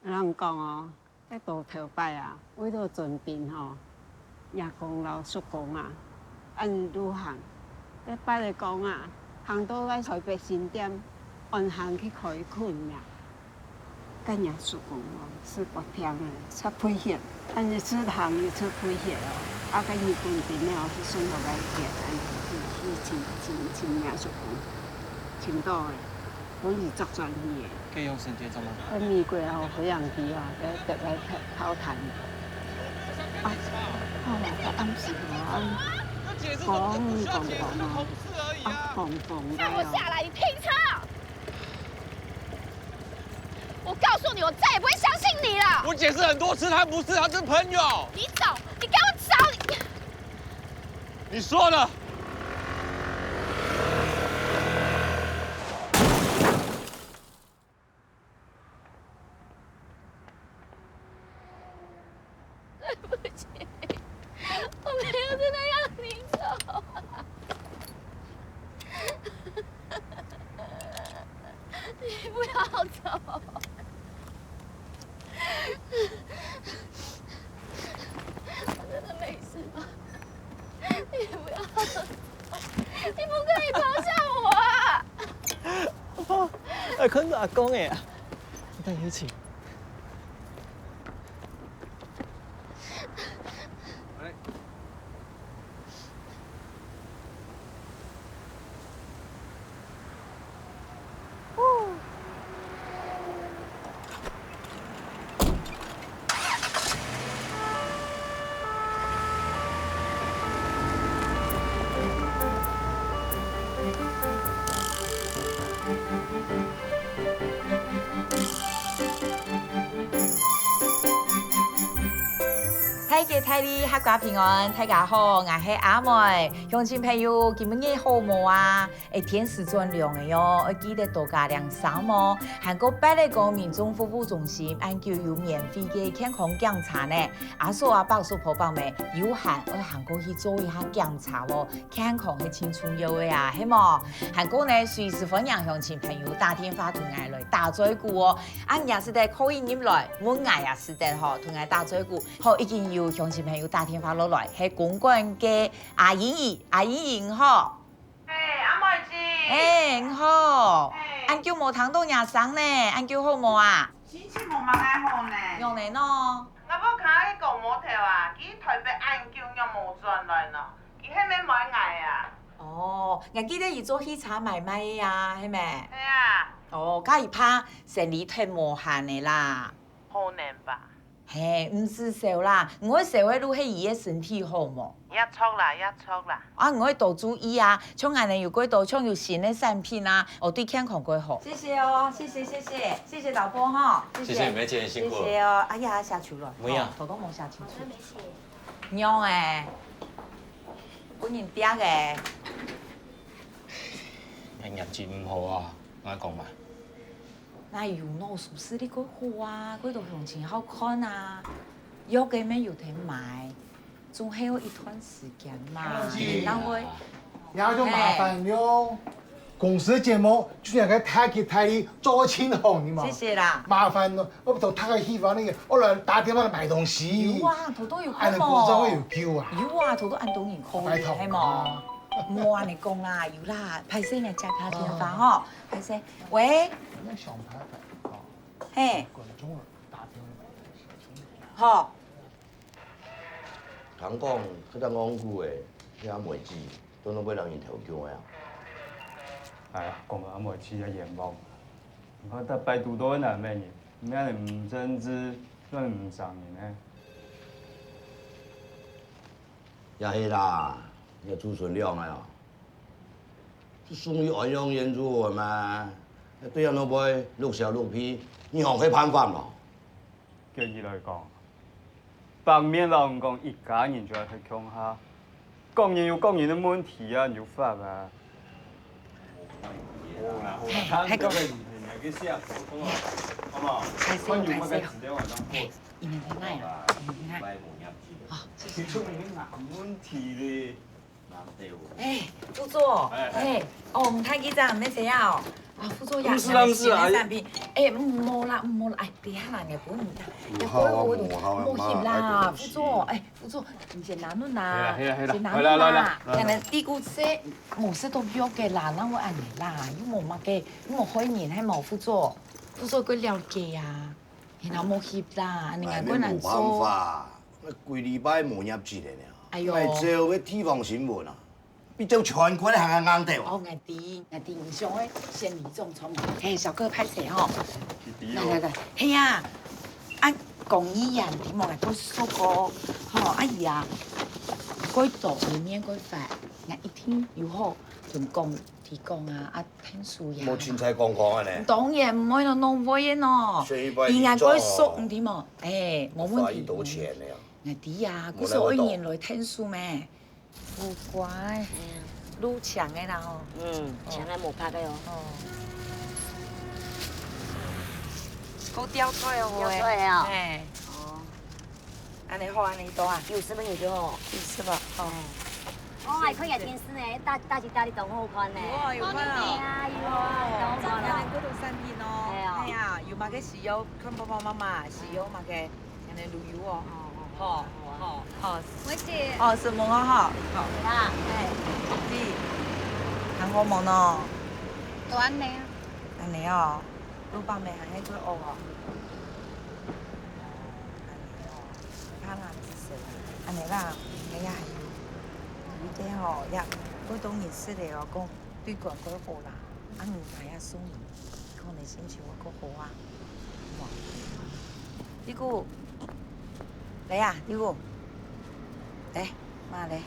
人讲哦，迄渡头摆啊，为了尊宾吼，夜公老叔公啊，按愈行，迄摆来讲啊，行到来台北新店，按行去开困呀。干夜叔公哦，是白天的，出配血，按日出行又出配血哦，啊，干夜尊宾了，去送落来血，去请夜叔公，请到的。我是作专业的。可以用绳结怎么？迄玫瑰吼，培养基吼，特别讨谈。啊，后来到暗时吼，讲啊，蹦放我下来！你停车！我告诉你，我再也不会相信你了。我解释很多次，他不是，他是朋友。你走，你给我走！你说的。对不起，我没有真的让你走。你不要走。我真的没事吗？你不要走，你不可以抛下我啊！阿坤阿公诶，带你一起。大家大利客家平安，大家好，我是阿妹，乡亲朋友，今日好无啊？天时转凉的哟，要记得多加凉衫哦。韩国百丽宫民众服务中心按叫有免费的健康检查呢，阿叔阿伯叔婆伯们有闲去韩国去做一下检查哦，健康是青春有的啊，系冇？韩国呢随时欢迎乡亲朋友打电话同我来打嘴鼓哦，俺也是在可以入来，我爱也是在吼同我打嘴鼓，好已经有乡亲朋友打电话落来，係公館嘅阿姨，阿姨你好。阿妹子。你好。俺叫無糖到夜生呢，俺叫好無啊？心情無乜愛好呢。用嚟咯。我要看迄個模特啊，佢台北按叫又無轉來咯，佢迄面冇愛啊。哦，我記得伊做喜茶買賣呀，係咪？係啊。哦，甲伊怕生理太無限的啦。可能吧。嘿，唔是少啦，我社會都係伊嘅身體好冇。一錯啦，一錯啦。啊，我多注意啊，像俺哋如果多搶有新的產品啊，我對健康更好。謝謝哦，謝謝老婆哈，謝謝梅姐辛苦了。謝謝哦，哎呀，下廚了，冇呀，頭都冇下清楚。娘誒，本人嗲嘅。人日子唔好啊，我講埋。那有腦屬實的佢好啊，佢都行情好看啊，有嘅咩有得買，仲還有一段時間嘛，然後然後就麻煩了，公司節目就像個太極太力做清紅的嘛。謝謝啦。麻煩咯，我不就太個希望那個，我來打電話買東西。有啊，頭都有按空個工作冇？有叫啊。有啊，頭都按東有空，拜託係冇？冇安尼講啦，有啦，歹勢嚟接下電話吼，歹勢，喂，那上牌牌啊，嘿，觀眾打電話。好。通講，佢只戇久的，遐梅子，都拢要人伊調教的啊。哎呀，講阿梅子嘅眼望，唔好得拜讀多難咩嘢，咩你唔真知，都唔上嘅呢。也係啦，你朱存亮啊，就屬於安陽演出的嘛，對人老輩錄小錄皮，你行去判犯咯。叫伊來講，白面老唔講一家人就係去強下，講人有講人嘅問題啊，有法啊。係個。佢寫普通話，好冇？歹勢，字典話講。伊能聽愛啊，伊能聽愛。啊，謝謝。出面啲硬問題咧，哎，副座，哦，唔太记账，咩事啊？啊，副座呀，唔是啦唔是啦产品，哎，唔好啦，哎，等下啦，你不用要不行啦，副座，哎，副座，你先拿นู่啦，先拿นู่啦，人哋啲股色冇識到喐嘅啦，那我按你啦，要冇乜嘅，要冇開年係冇副座佢了解啊，然後冇協啦，人家個人冇辦法，那規禮拜冇業績咧，哎呦，咪做要地方新聞啊。比做全國的行硬掉。哦，我哋唔想誒先李總聰，嘿，小哥拍攝吼，來，嘿呀，啊，公益人點我都說過，吼，阿姨啊，改讀裡面改法，我一天又好，就講提供啊，啊，聽書呀。冇凊彩講啊呢。當然唔可以弄壞嘅喏，而家改熟唔點哦，誒，冇問題。多錢咧？我啲啊，嗰時我一年來聽書咩？好乖，愈強嘅啦吼。強係冇拍嘅喲。好刁鑽哦，刁鑽啊！哎，安尼好，安尼多啊，60蚊就好，60吧，哦。我係佢日電視呢，大時大啲仲好看呢。有看啊！係啊，有啊，真係嗰度新片咯。係啊，有買嘅豉油，佢爸爸媽媽豉油買嘅，人哋旅遊哦。好，我姐。哦，是冇啊哈。好。啊，啲，行好冇咯。都安尼啊。安尼哦，老闆咪係喺佢學哦。安尼哦，安尼啦，哎呀，呢啲哦，呀，嗰種認識嚟哦，講對個個好啦，啊唔係啊，送講你先至話個好啊，呢個。嚟啊，呢個，嚟，媽嚟。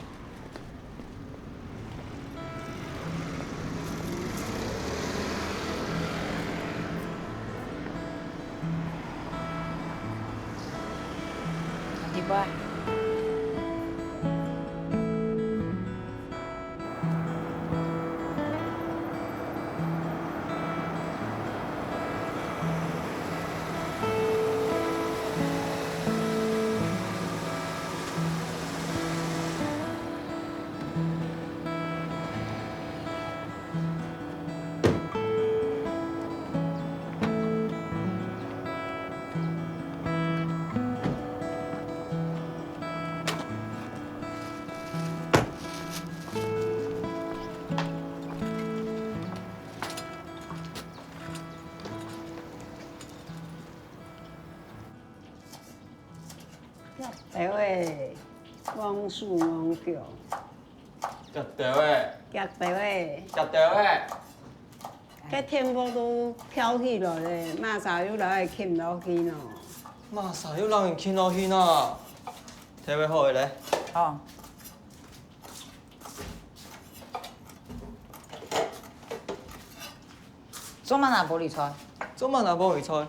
啲波。第位光速王桥，夾條誒，夾第位，夾條誒。cái天波都飄起來咧，馬上又來傾落去咯。馬上要讓人傾落去呐，睇位好嘅咧。哦。做乜拿玻璃菜？做乜拿玻璃菜？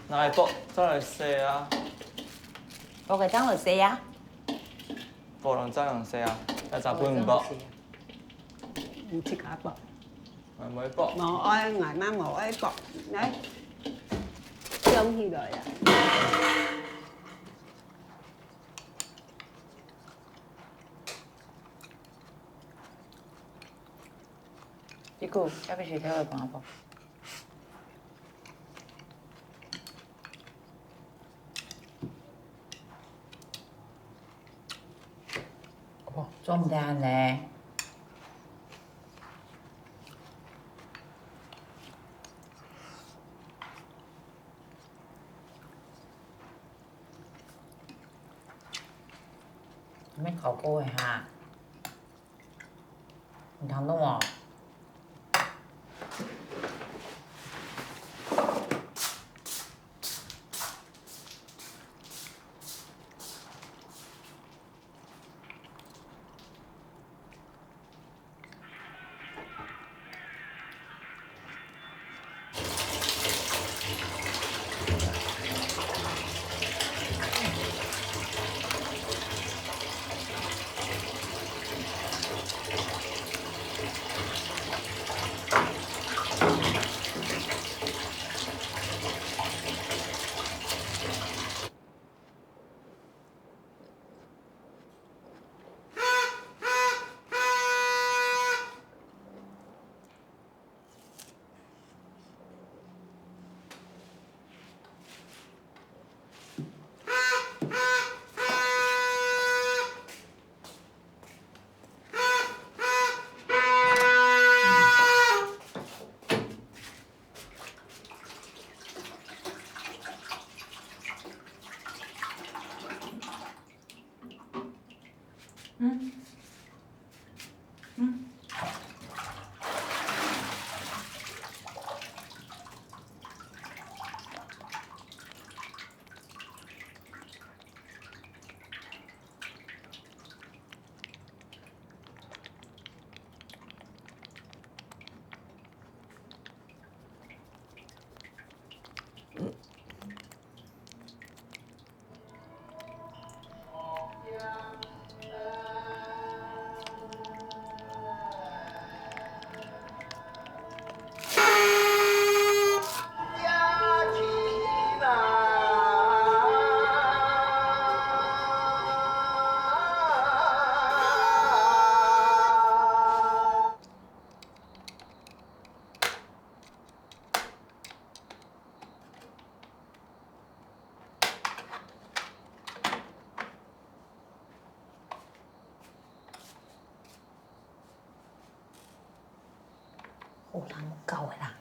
拿嚟剝，真係食啊！我嘅爭嚟食啊！剝人真係食啊！一集半唔剝。唔識下剝。唔會剝。冇愛捱媽冇愛剝，嚟飄起來啊！呢個要不要睇我幫我剝？做唔得咧。咩烤過嘅嚇？唔聽到喎。好啦，冇夠嘅啦，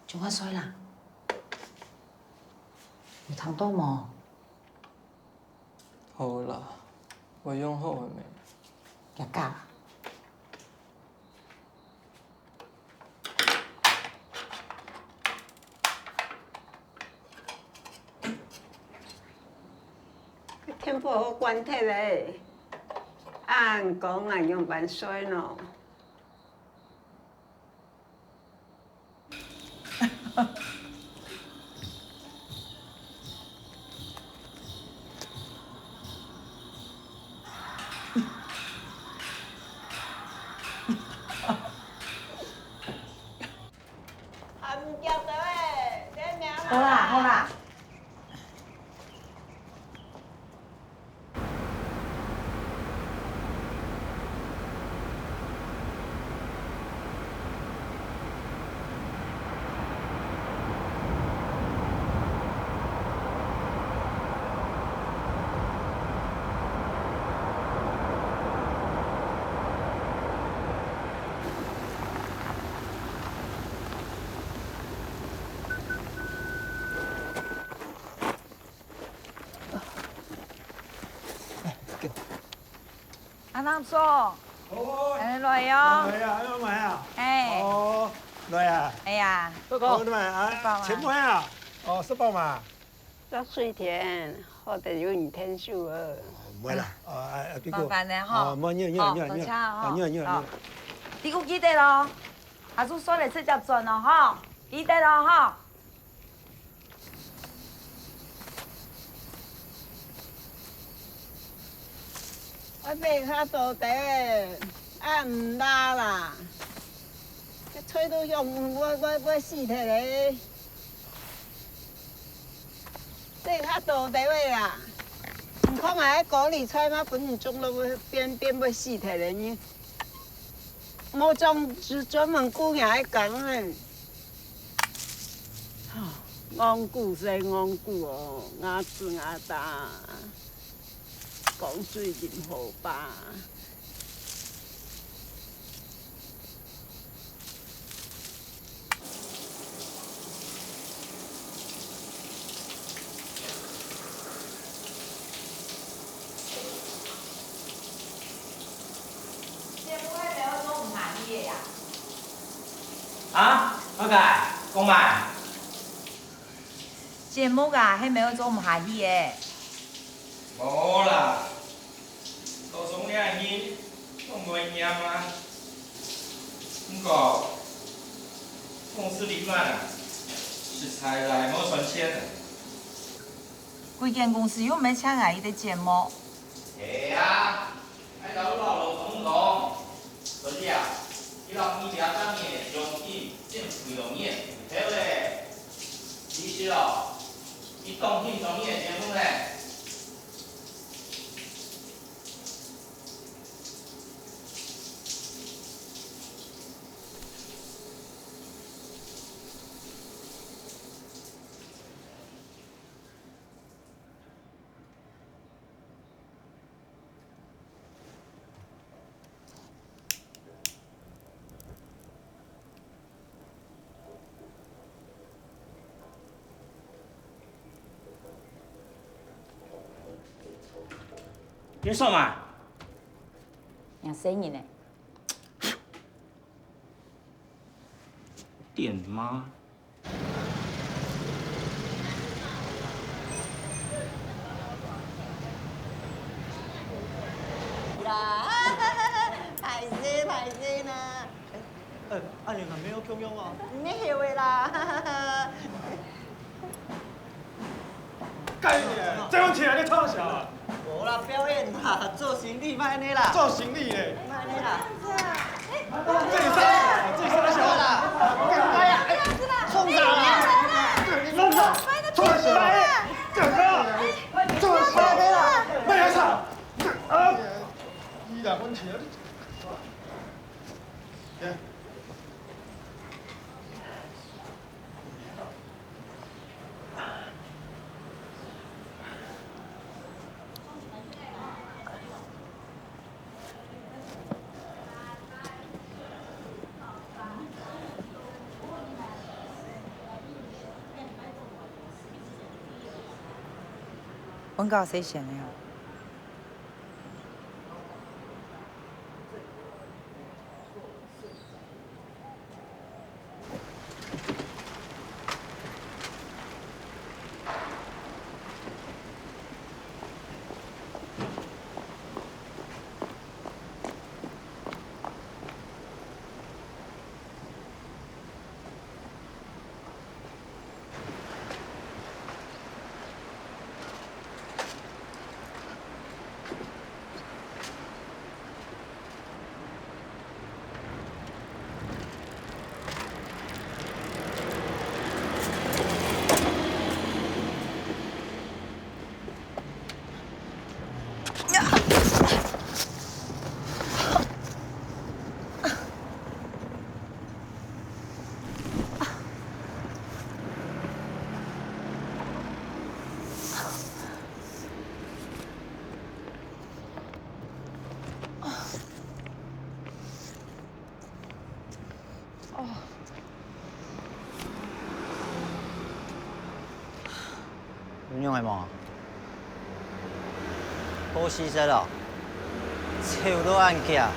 做乜水啦？有糖多冇？好啦，我用好了没？也夠啦。天不好关体嘞，按讲啊用万岁咯。啊，唔叫得嘞，你名好啦，好啦。阿南叔，嚟來哟。來啊，要買啊？哎，哦，來啊。哎呀，哥哥，你買啊？錢買啊？哦，10包嘛。做水田，好得有你天數啊。唔會啦，邊個？麻煩你哈。哦，冇，你。你有記得咯？阿叔說嚟吃只轉咯，哈，記得咯，哈。我買較多地，啊唔拉啦，個吹到用我死體咧，買較多地位啦，唔看埋嗰裡菜嘛，本身種到變要死體咧呢，冇種就專門顧人嚟講咧，戇古生戇古哦，牙子牙大。講水飲好吧。啊，我解，講埋。節目啊，係咪有做唔下去嘅？冇啦，高中兩年都冇驗啊。不過公司裡面啊，食材來冇存錢啊。貴間公司又沒請阿姨的節目。係啊，喺度老總講，所以啊，伊讓醫療上面用品政府用業，對不對？其實哦，伊動品從業節目呢。你說嘛？有声音呢。点吗？啦，歹势呢。阿玲还没有共用啊？没有的啦。干你！这样起来你创啥啊？无啦，表演啦，做行李卖呢啦。做行李嘞？卖呢啦。这里杀小啦！哎呀，冲啥啦？冲啥？冲啥？干啥？冲啥啦？卖啥啥？啊！伊啦，阮起来。阮搞谁选的呀？你用的无？好死色哦，手都按起啊！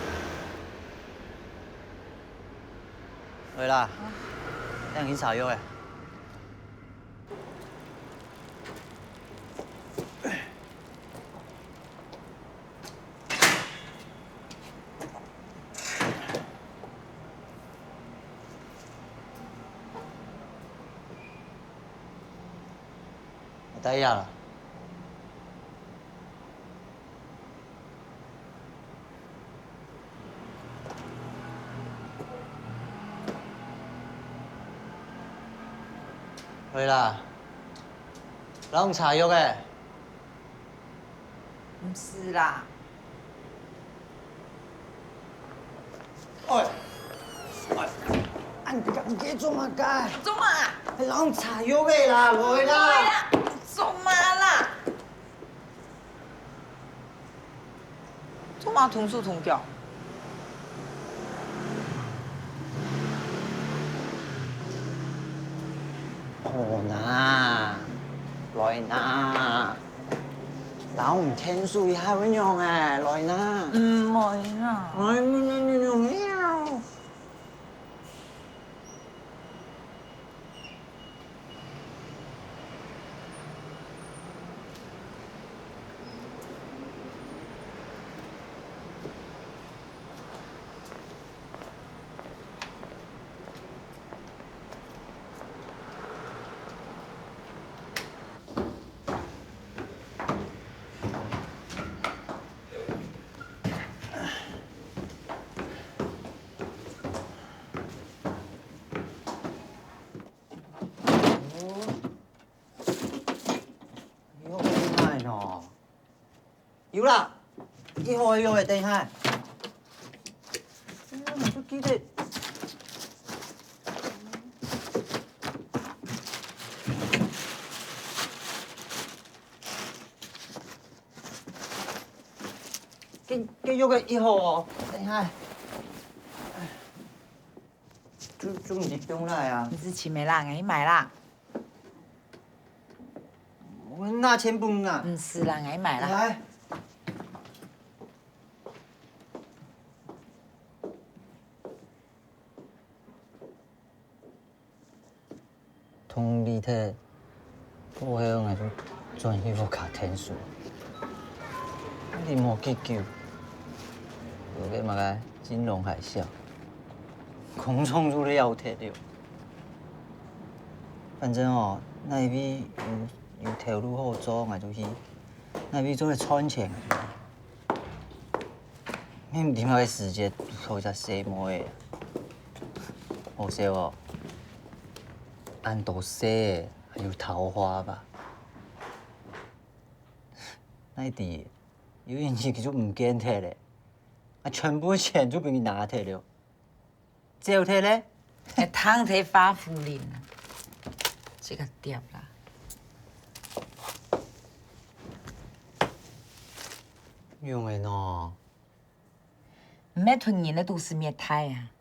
回啦，等去茶药诶。我待下了。回啦，拢茶药诶。唔是啦，喂，你给做嘛干？做嘛？拢茶药诶啦，回啦。做嘛啦？做嘛同手同脚？好呐，來呐，老唔聽數也會用誒，來呐。唔係啦。來喵。有啦，一會有嘅等下。我都記得。跟有個一號哦，等下。中唔中來啊？你是錢未啦？你買啦？我拿錢不拿？唔是啦，你買啦。來。体，我迄样就转去要考天数。你莫去救，落个嘛个金融海啸，空冲出了铁了。反正哦，那一笔有投入好做，我就去；那一笔做个赚钱。你唔点解个世界好只什么的？好笑哦，按多些还有桃花吧？那啲有运气就唔见摕咧，啊全部钱就俾你拿摕了，借摕咧？还汤摕发福林啊，这个碟啦。用的喏。唔免吞人的都是灭胎啊！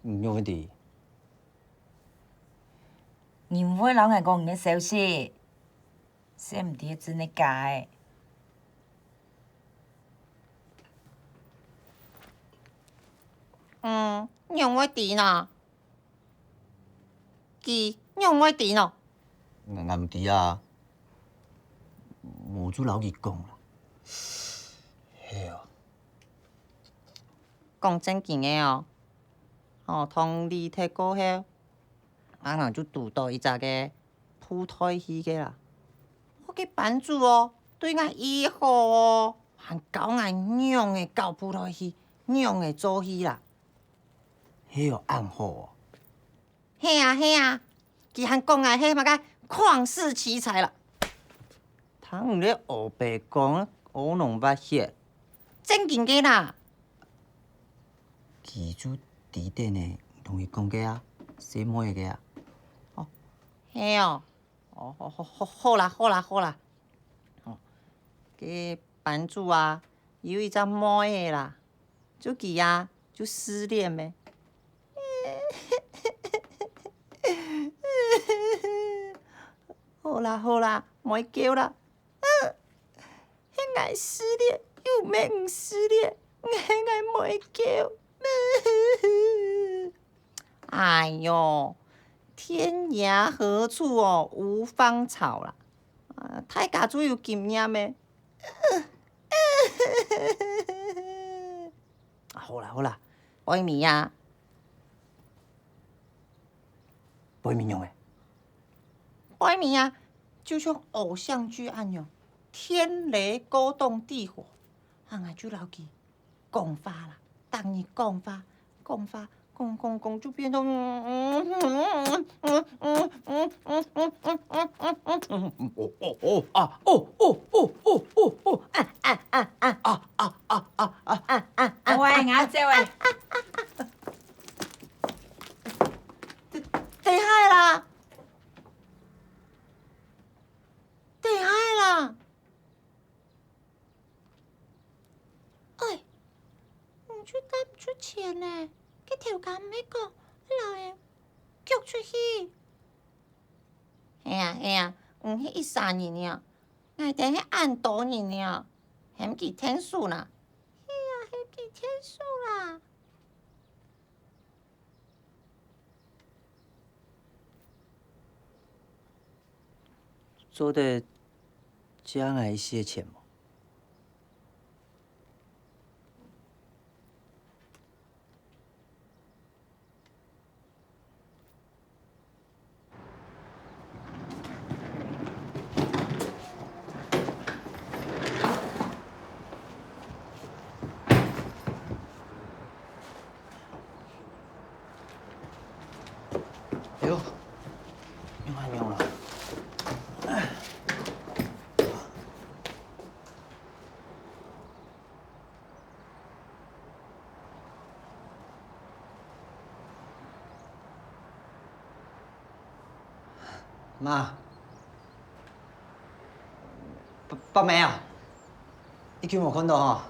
唔用的。你唔会老爱讲你的消息，写唔掂真的假的。用我电啊，用我电哦。我唔知啊，无主老二讲啦。係啊。讲正经的哦，同你摕过后，俺人就拄到一只个扑胎戏个啦。我个班主哦，对我以后哦，还教我样的教扑胎戏，样的做戏啦。迄个暗号哦。嘿啊，伊还讲我迄嘛个旷世奇才啦。他唔咧黑白讲，我拢捌写，正经个啦。记住底点的，同伊讲个啊，什么个啊？哦，嘿哦，好啦。个班主啊，有一只妹的啦，就伊啊，就失恋咩？好啦，莫叫啦。迄个失恋又免唔失恋，迄个莫叫。哎呦，天涯何处哦无芳草啦！太家主有经验的。好啦，拜米啊！背面用的。拜米啊，就像偶像剧按样，天雷勾动地火，俺就牢记讲法啦。当你讲法，讲就变成喂，眼姐喂，地害啦！哎，唔出得唔出钱呢？佢条件唔喺个，老人脚出去。系啊，唔係13年呀，我哋係按多年呀，係唔記天數啦。係啊，係唔記天數啦。做的将来一些钱吗？哟，用了。妈，北妹啊，你叫冇看到吼？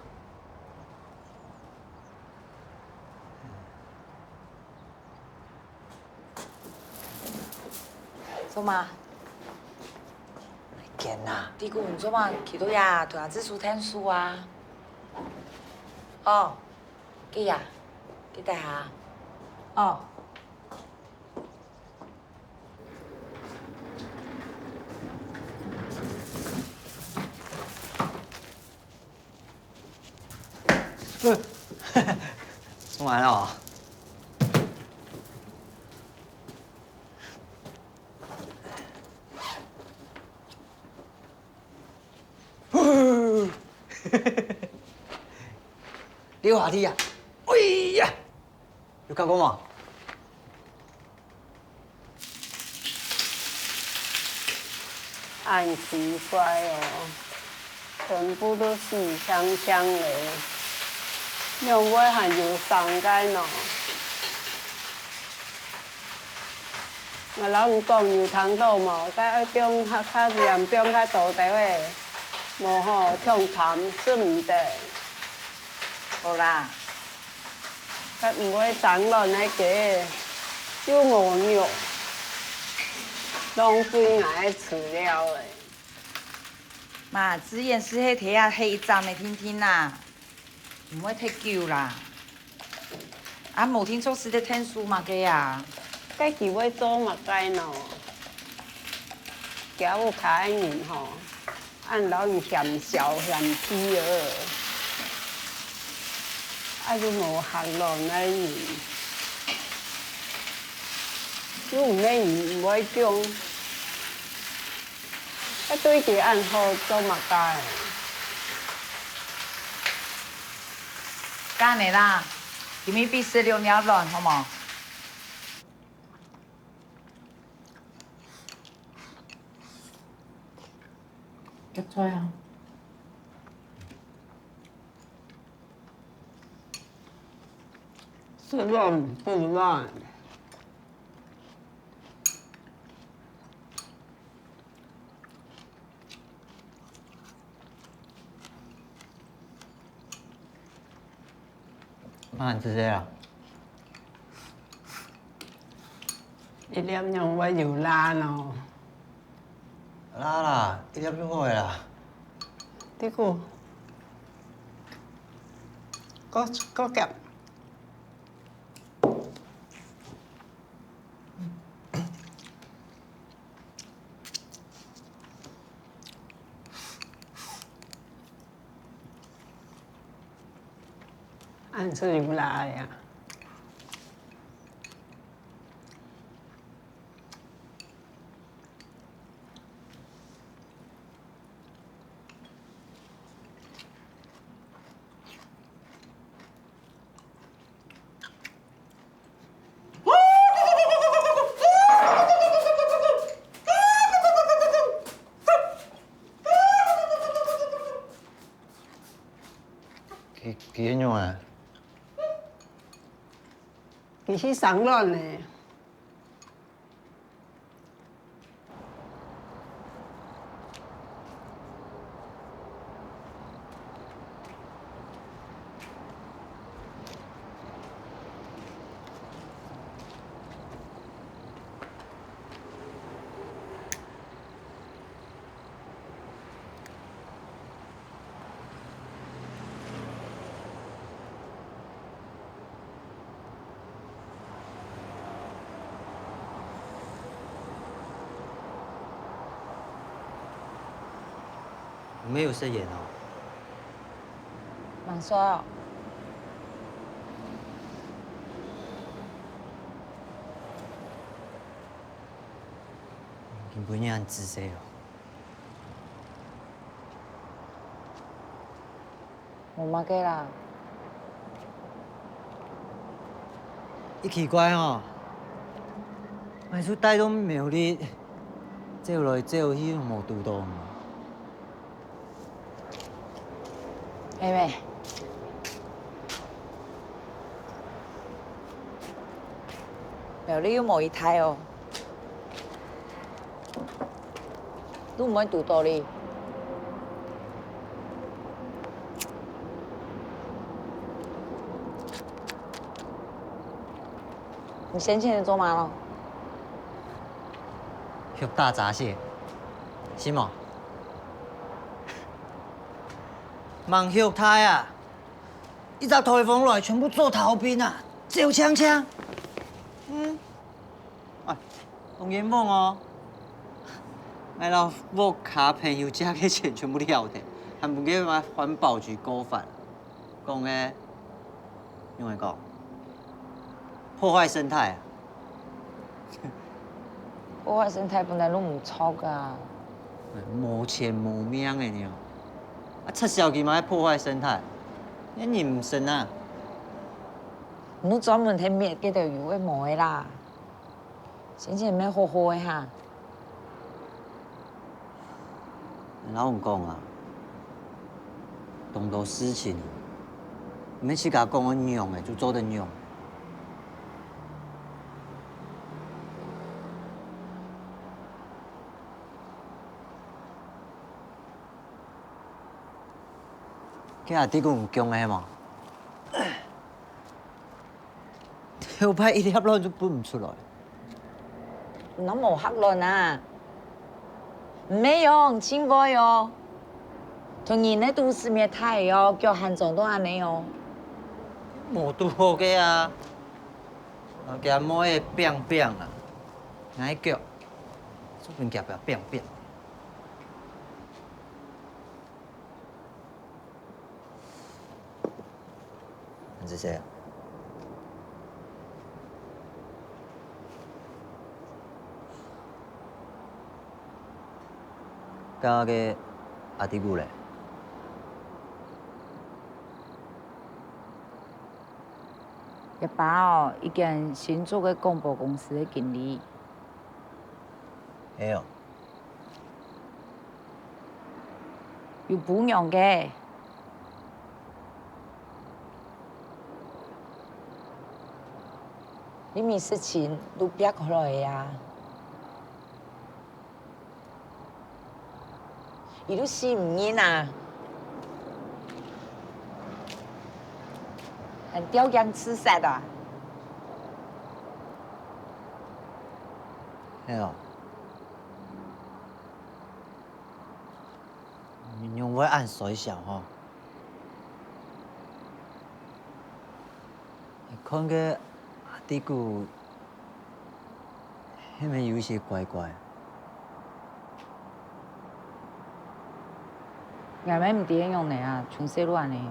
做嘛？见啦。你估你做嘛？去到呀，对啊，只数天数啊。哦，记呀，记得下。哦。弄完了。溜滑梯啊！哎呀，有看过吗？很奇怪哦，全部都是香香的，两尾还有三间哦。我老人讲有通道嘛，甲中较严重较大条的，无吼痛痰是毋得。好啦，甲毋过长卵那个有五尿，拢归来饲了的。妈，只验是迄题啊，迄一站的听听啦，唔会太久啦。啊，无听说是咧天书嘛个啊？家己要做嘛该喏，家有开人吼，按老人嫌小嫌皮儿，啊你无学咯那人，你唔咧唔会讲，啊对佢按好做嘛该。干的啦，今日比16秒乱好冇？结菜啊！是乱不乱？妈，你吃谁啊？一粒让我有拉咯。拉啦，一粒就好个啦。这个，搁夹。按是有拉呀。几点钟啊？伊是上卵的。我没有射眼哦。忙说哦。根本你按自射哦。冇嘛个啦。你奇怪哦，卖出带动苗栗，走来走去无拄到嘛。妹妹，苗栗有无一台哦？你唔会拄到哩？你先前做嘛咯？学大闸蟹，是吗？忙学他呀！一只台风来，全部做逃兵啊，走枪枪。哎，用严猛哦！哎老我卡朋友家嘅钱全部了的，还不给嘛环保局勾反，讲诶，用来讲，破坏生态啊！破坏生态本来拢唔错噶。无钱无命的呢，撤销去嘛要破坏生态，你认唔信啊？侬专门睇灭嗰條魚嘅毛的啦，先前咩好好嘅哈。老公讲啊，动到事情，免去甲讲我娘的，就做得娘。佢阿弟咁強嘅嘛，條牌一粒卵都搬唔出來。那冇黑論啊，沒用，清過喲。同人咧都市面太喲，叫韓總都安尼喲。冇拄好嘅啊，夾摸嘅變變啦，挨腳，做邊夾啊變變。是誰？剛個阿弟姑咧，一爸哦，一間新做嘅廣播公司嘅經理。係哦，有不用嘅。你咪事情都憋過來呀，伊都死唔認啊，很刁強刺殺的。係哦，你用我按水想吼，看個。啲句，係咪有些怪怪？俺們唔點用你啊，全細路安尼。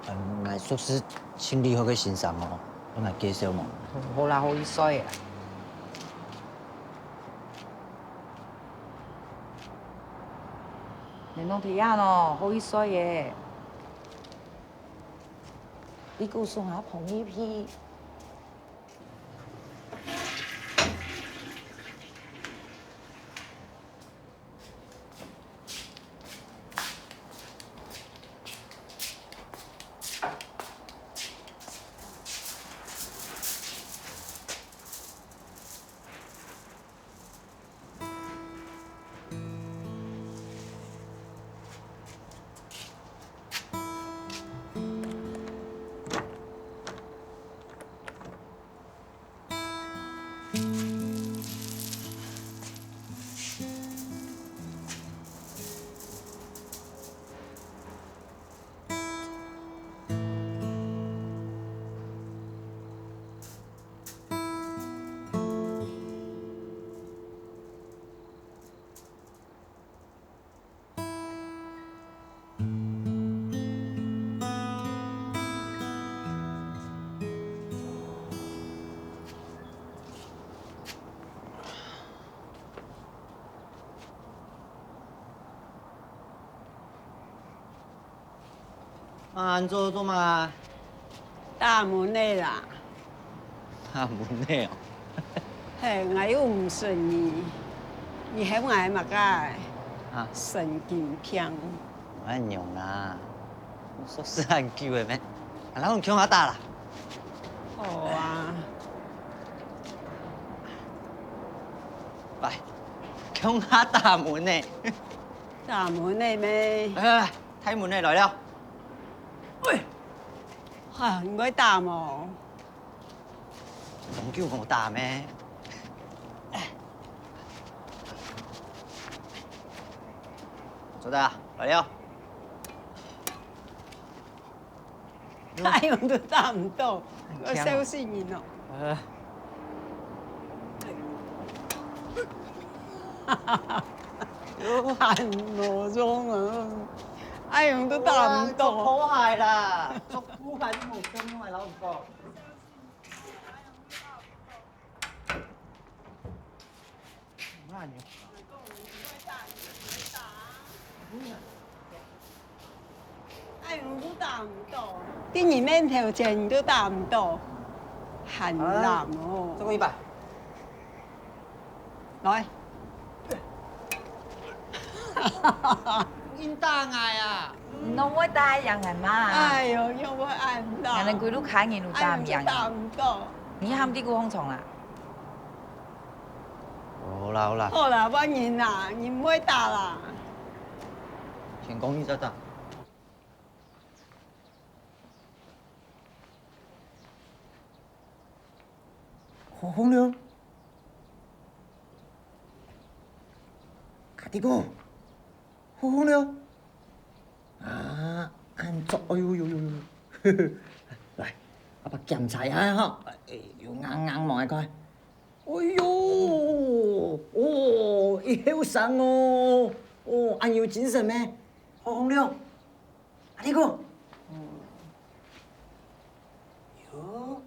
我屬實清理好個欣賞哦，我咪介紹嘛。好啦，好意思啊。你弄睇下咯，好意思嘅。你告訴我捧一批。安做嘛？大門的啦，大門的哦。嘿，我又唔順意，你喺我嘛個啊，神經病。我娘啦，我說是很久的咩？然後強下打啦。好啊。喂，強下大門呢？大門的咩？來，睇門呢來了。喂，嚇，唔該打喎。仲叫我打咩？做得啊，來了。太陽都打唔到，我小心你咯。hand我中啊！哎呀，都打唔到。好鞋啦，足股牌都冇跟，因為老唔過。看你。哎，你都打唔到，啲二面條錢你都打唔到，很難哦。这个100。來。應打嗌啊！侬會打樣人嘛？哎呦，又會按唔到。人哋佢都睇見都打唔贏。打唔到。你喊啲股空蟲啦？好啦好啦。好啦，我贏啦，你唔會打啦。先講你再打。何洪亮，阿弟哥，何洪亮，啊，按做，哎呦呦呦呦，呵呵，來，阿爸檢查一下哈，哎呦，硬硬望一塊，哎呦，哦，有神哦，哦，按有精神咩？何洪亮，阿弟哥，有。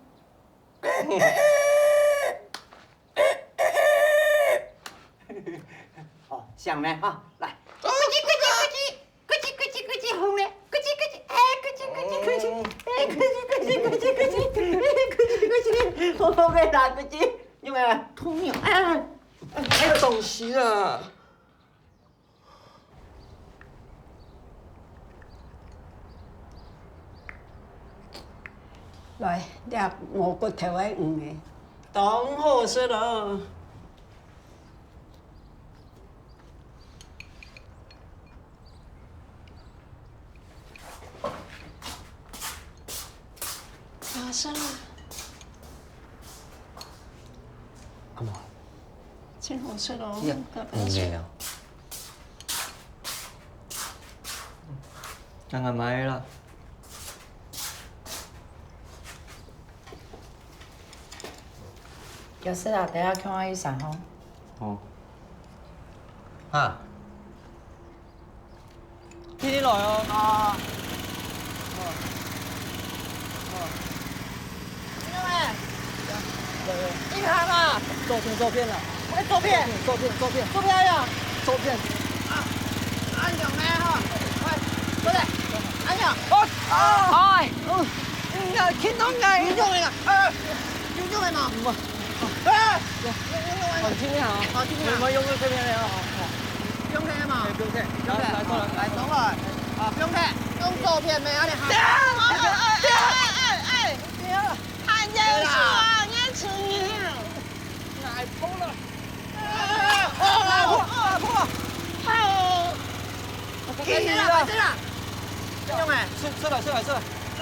哦，想没哈？来，咕叽咕叽咕叽咕叽咕叽红嘞，咕叽咕叽，哎，咕叽咕叽咕叽，哎，咕叽咕叽咕叽咕叽，哎，咕叽咕叽，好没啦，咕叽，有没有？痛有，哎，还有东西啊！來，你我骨頭喺五嘅，當好事咯。發生啦！阿毛，真好事咯。沒有。剛剛買了。有事啦，等下看我去上吼。哦。哈。天天來哦。啊。你看嘛，照片了。哎，照片呀，照片。啊，安靜咩哈？快，過嚟，安靜。哎。見到嘅，見到你啊！見到你嘛？唔係。聽聽啊！你們用個這邊嚟啊！不用聽嘛？不用聽。來過來，來走來。啊，不用聽，用照片咩啊？你喊。看見樹啊，你吃你。奶偷了。給你了，給你了。用沒？吃了。哎，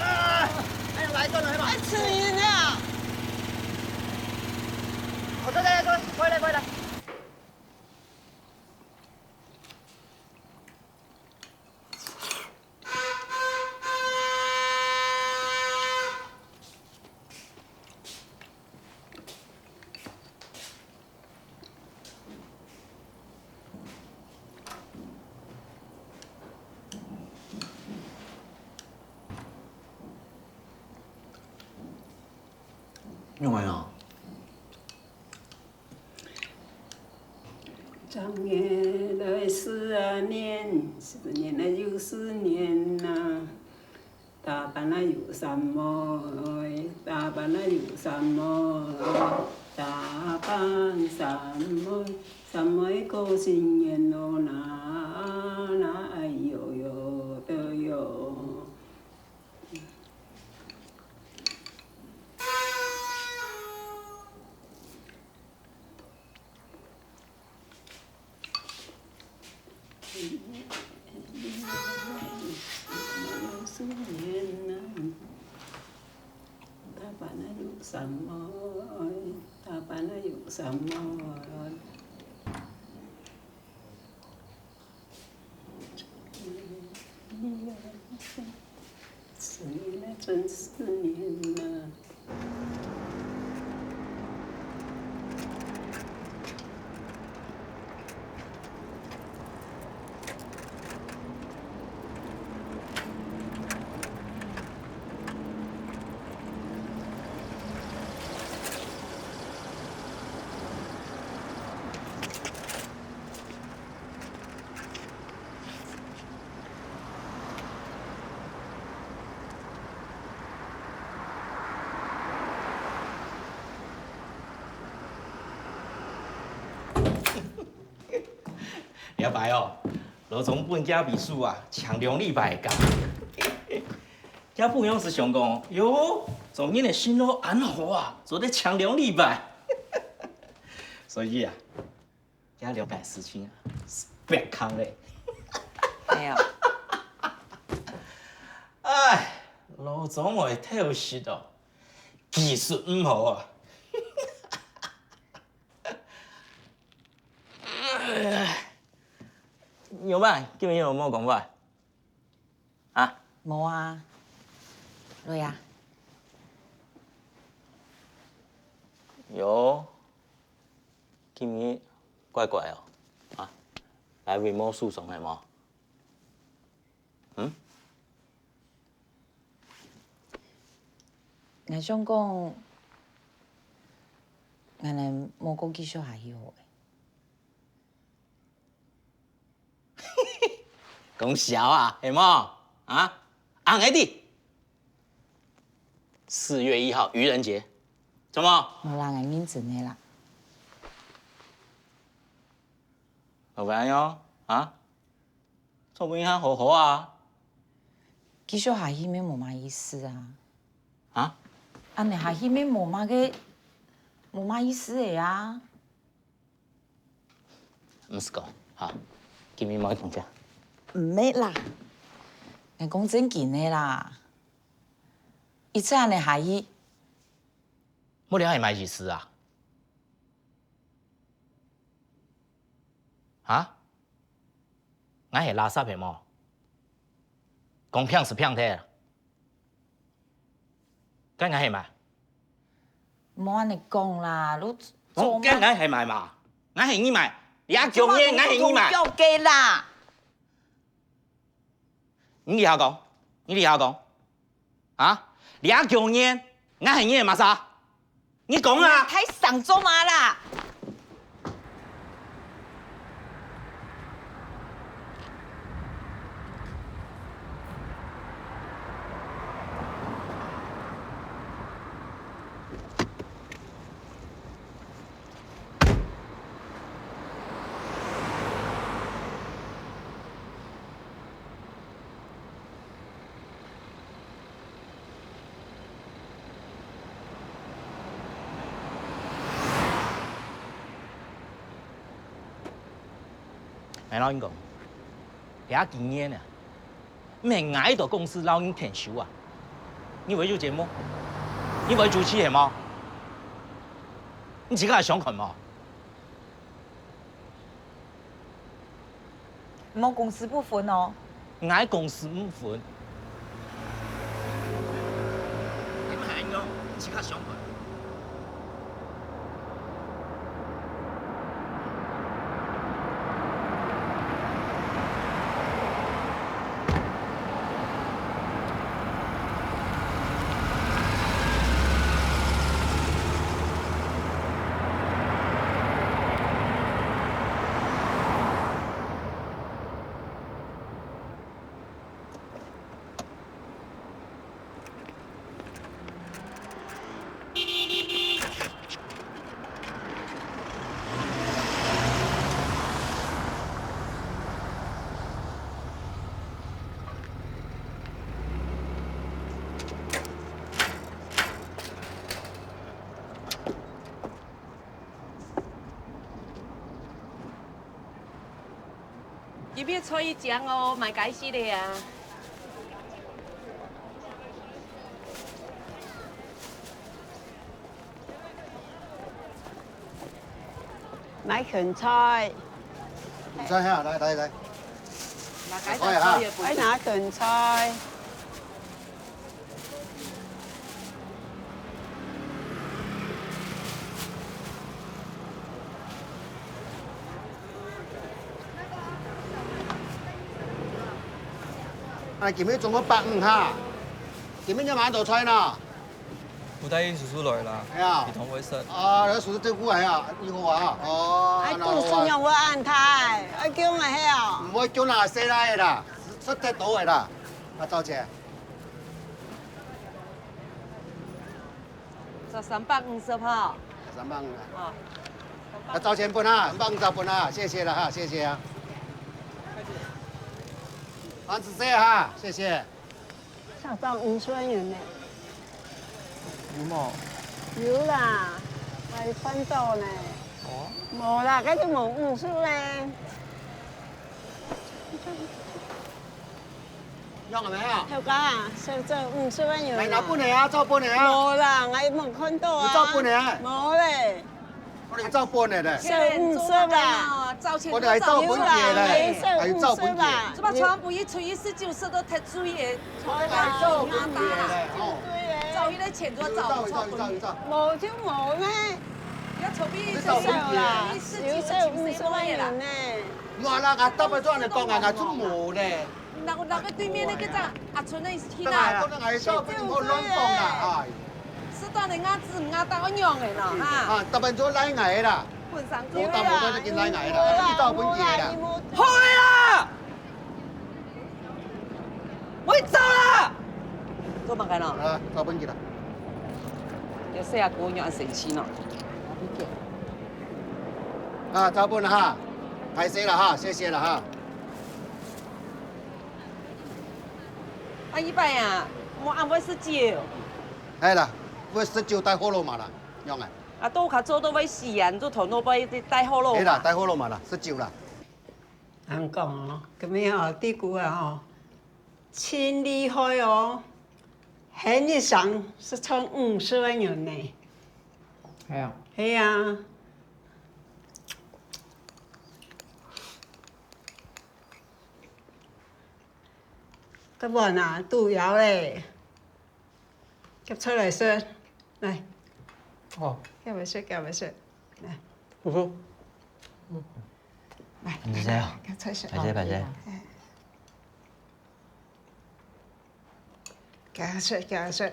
來過來嘛。愛吃你了。我這來，過來。用完了。长夜来40年，10年来又10年呐。打扮了又什麼？打扮了又什麼？打扮什麼過新年咯那哎呦呦的呦。10年呐，打扮了有什麼？打扮了有什麼？10年了，真10年呐。了解哦，罗总本家秘书啊，抢2礼拜的假。家不用是想讲，哟，总你的新路安好啊，做得抢2礼拜。所以啊，家了解事情啊，是别康嘞。哎呀，哎，罗总会偷袭哦，技术唔好啊。有办？今日有冇讲法？啊？冇啊，瑞啊，有。今日怪怪哦，啊，来为某诉讼的冇？嗯？我想讲，我们莫讲继续下去好诶。讲笑啊，系冇？啊？红个的。4月1号愚人节，怎么？冇人会认真的啦。老板哟，啊？做不影响好好啊？继续下去面冇嘛意思啊。啊？安尼下去面冇嘛意思的啊。唔是讲，哈，今日冇讲价。唔免啦，我讲正经的啦。一次安尼下去，我了解买意思啊？啊？俺系垃圾的冇？讲骗是骗的，该俺系买。冇安尼讲啦，你我该俺系买嘛？俺系你买，也叫你俺系你买。要给啦。你厉害讲，你厉害讲，啊？俩叫你，俺系你的嘛啥？你讲啊！太上做嘛啦？哎，老鹰讲，俩今年呢，免挨到公司老鹰填收啊！你会做节目？你会主持系吗？你自己系想看吗？冇公司不分哦。挨公司唔分。你唔系讲，你自己想看。入面吹一浆哦，蛮解死的呀。买芹菜，芹菜哈，来来来，蛮解菜哈，爱拿芹菜。啊，今日中咗150哈，今日要买道菜呢。胡大英叔叔来啦，系啊，一同会食。啊，你叔叔照顾系啊，你好啊。哦，爱顾孙用我安泰，爱叫我嘿哦。唔好叫那些啦啦，出得到嘅啦。啊，多謝。就350哈。 350啊。哦。啊，找錢本啊，350本啊，謝謝啦哈，謝謝啊。房子谢哈，谢谢。小张50元呢？有冇？有啦，还翻到呢。哦。冇啦，嗰啲冇50咧。用了没有？頭家啊，小張50元。来拿本嚟啊，照本嚟啊。冇啦，我冇看到啊。你照本嚟啊？冇咧。我哋照本嚟咧。小50啦。照錢我哋係照本嘢咧，係照本嘢。怎麼全部一除以19色都踢水嘅？係照本嘢咧，哦。照迄個錢都照照。冇就冇咩。要籌備少啦，少50元呢。我啦，我得咗人講啊，我做冇咧。那個對面那個咋阿春那去哪？哪？嗰個係照本我亂講啦，是當你啱字唔啱答案樣嘅啦，哈。啊，特別做奶藝啦。本身冇得冇得就見奶藝啦，呢照本嘢啦。開啦！我要走啦！做乜嘅啦？啊，照本嘢啦。有時阿姑娘生氣咯。啊，照本啦哈，排謝啦哈，謝謝啦哈。阿姨伯呀，我啱會19。係啦，會19帶火爐嘛啦，用嘅。啊，都較早都會死啊，做頭腦杯帶好咯。係啦，帶火爐嘛啦，19啦。人講哦，咁樣哦，啲股啊哦，真厲害哦，很日上是從50萬元呢。係啊。係啊。咁我嗱杜瑤咧，夾出嚟先，嚟。哦。夾埋先，夾埋先，嚟。叔叔。嚟。唔使啊。夾出先。擺隻。夾出，夾出。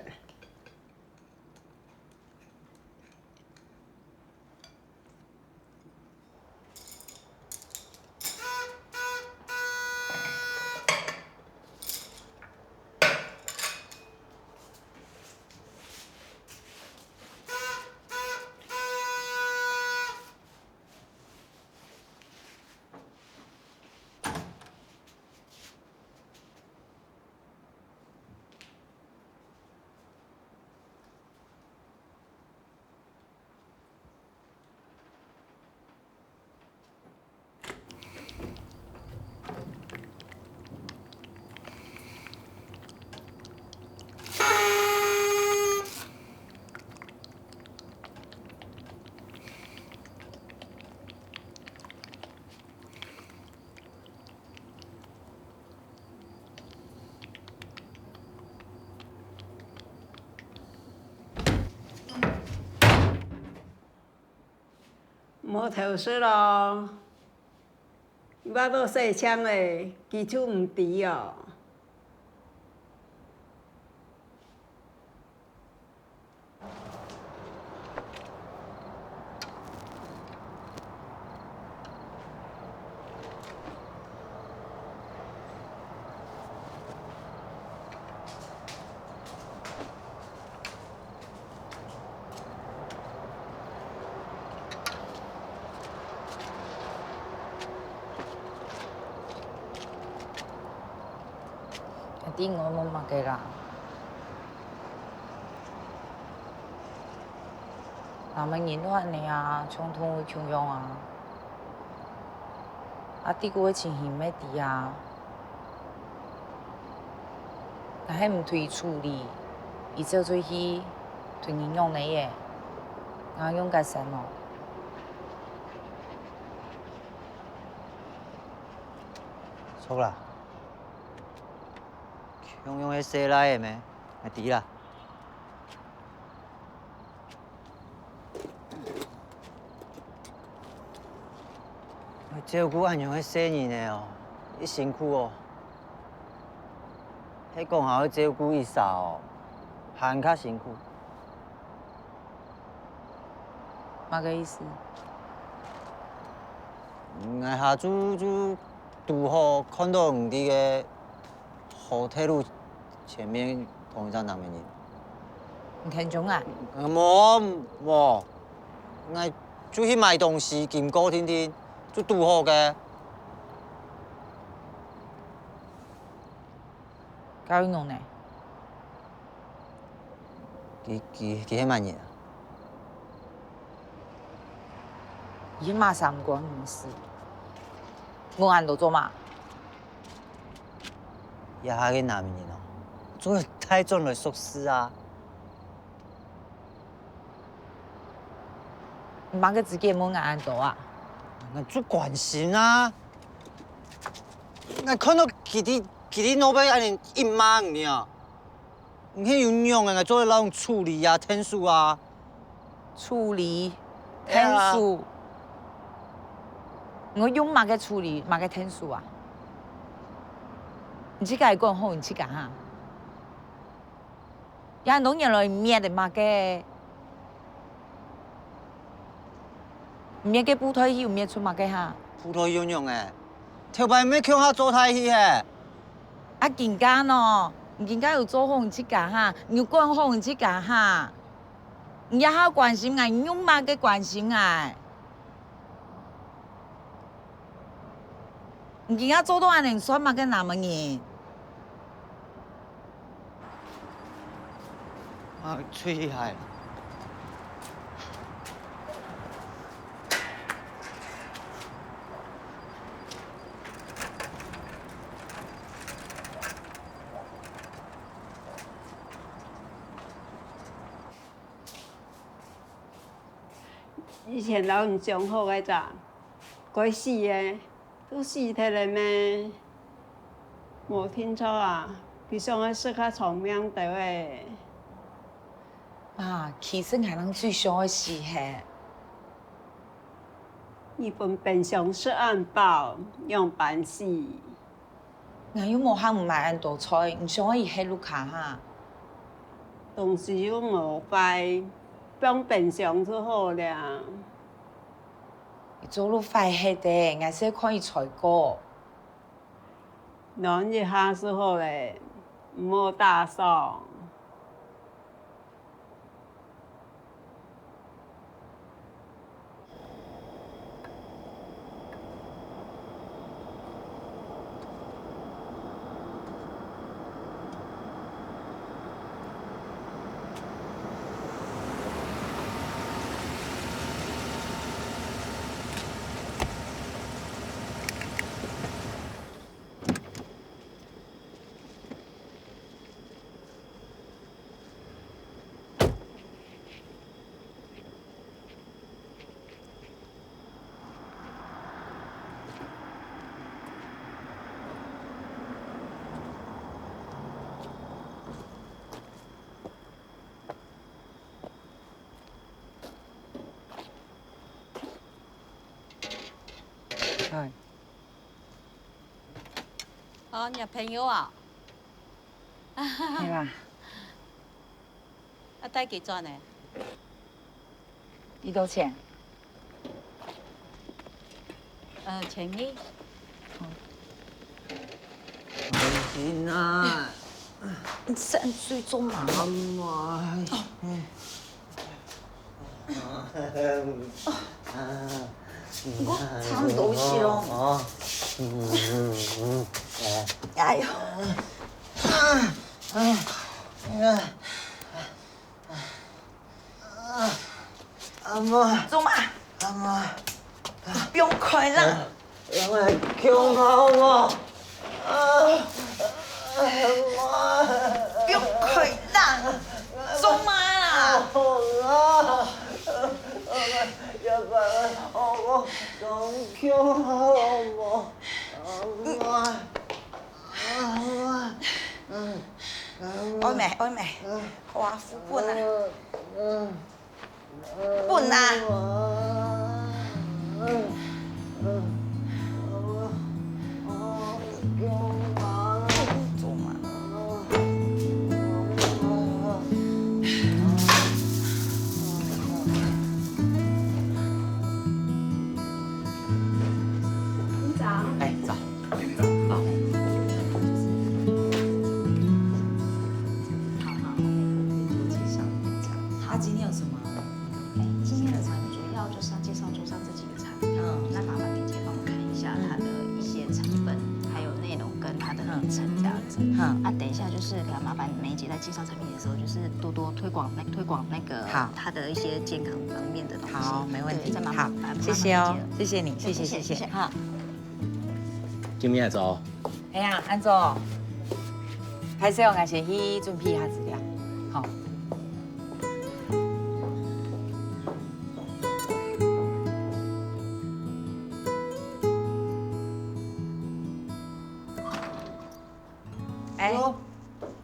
冇頭緒咯，我都細槍咧，基礎唔低哦。啲我冇乜嘅啦。嗱，咪年都係你啊，長通會強用啊。啊，啲個情形咩啲啊？我係唔推處理，而做做去對人用嘅嘢，我用個什麼？錯啦。用迄洗來的咩？係啲啦。照顧安樣迄細人的哦，伊辛苦哦。迄講好照顧伊嫂哦，還較辛苦。乜個意思？我下就拄好看到唔啲嘅河鐵路前面同一張男人。唔聽中啊？冇，我就去買東西，經過天天就拄好嘅。高云龙呢？佢迄乜嘢啊？伊马上唔关我事，我按到做嘛？也下个男人哦，做太重来熟事啊！唔把个自己冇按到啊？我做关心啊！我看到佢哋老板安尼隐瞒你啊！你迄有用啊，我做那种处理啊、天数啊。处理天数，我用嘛个处理嘛个天数啊？你自家讲好，你自家哈？也弄人来灭的嘛个？灭个布袋戏有灭出嘛个哈？葡萄用用诶，头摆咩强下做太戏诶？啊，人家喏，人家有做好你自家哈，有管好你自家哈。你也好关心俺，用嘛个关心俺？人家做到安尼算嘛个哪么人？啊，吹害啦！以前老人上好个咋，该死个，都死脱了咩？无听错啊，比上个说较聪明对位。啊，其实还能最想的是日本平常是按包用办事，俺又无喊唔买按多菜，唔想伊迄路卡哈。当时我无拜，帮平常就好了。做路快迄的，俺是看伊菜果。暖一下是好嘞，唔好打扫。哎，哦，你朋友啊？係啦，啊，帶幾轉呢？幾多錢1,200。天啊！你3歲做嘛？我差唔多是咯。哎呦！阿媽，做嘛？阿媽，不用開啦。讓我強好我。不用開啦。做嘛啦？愛未？華夫本啊！本啊！做嘛？哎，走。他今天有什么？今天的餐主要就是要介绍桌上这几个菜。那麻烦你介绍。子。等一下就是麻烦梅姐在介绍产品的时候，就是多多推广那个它的一些健康方面的东西。好，没问题。好，谢谢哦，谢谢你，谢谢。好，今天来走。哎呀，安总，拍摄我先去准备一下资料。好。哎，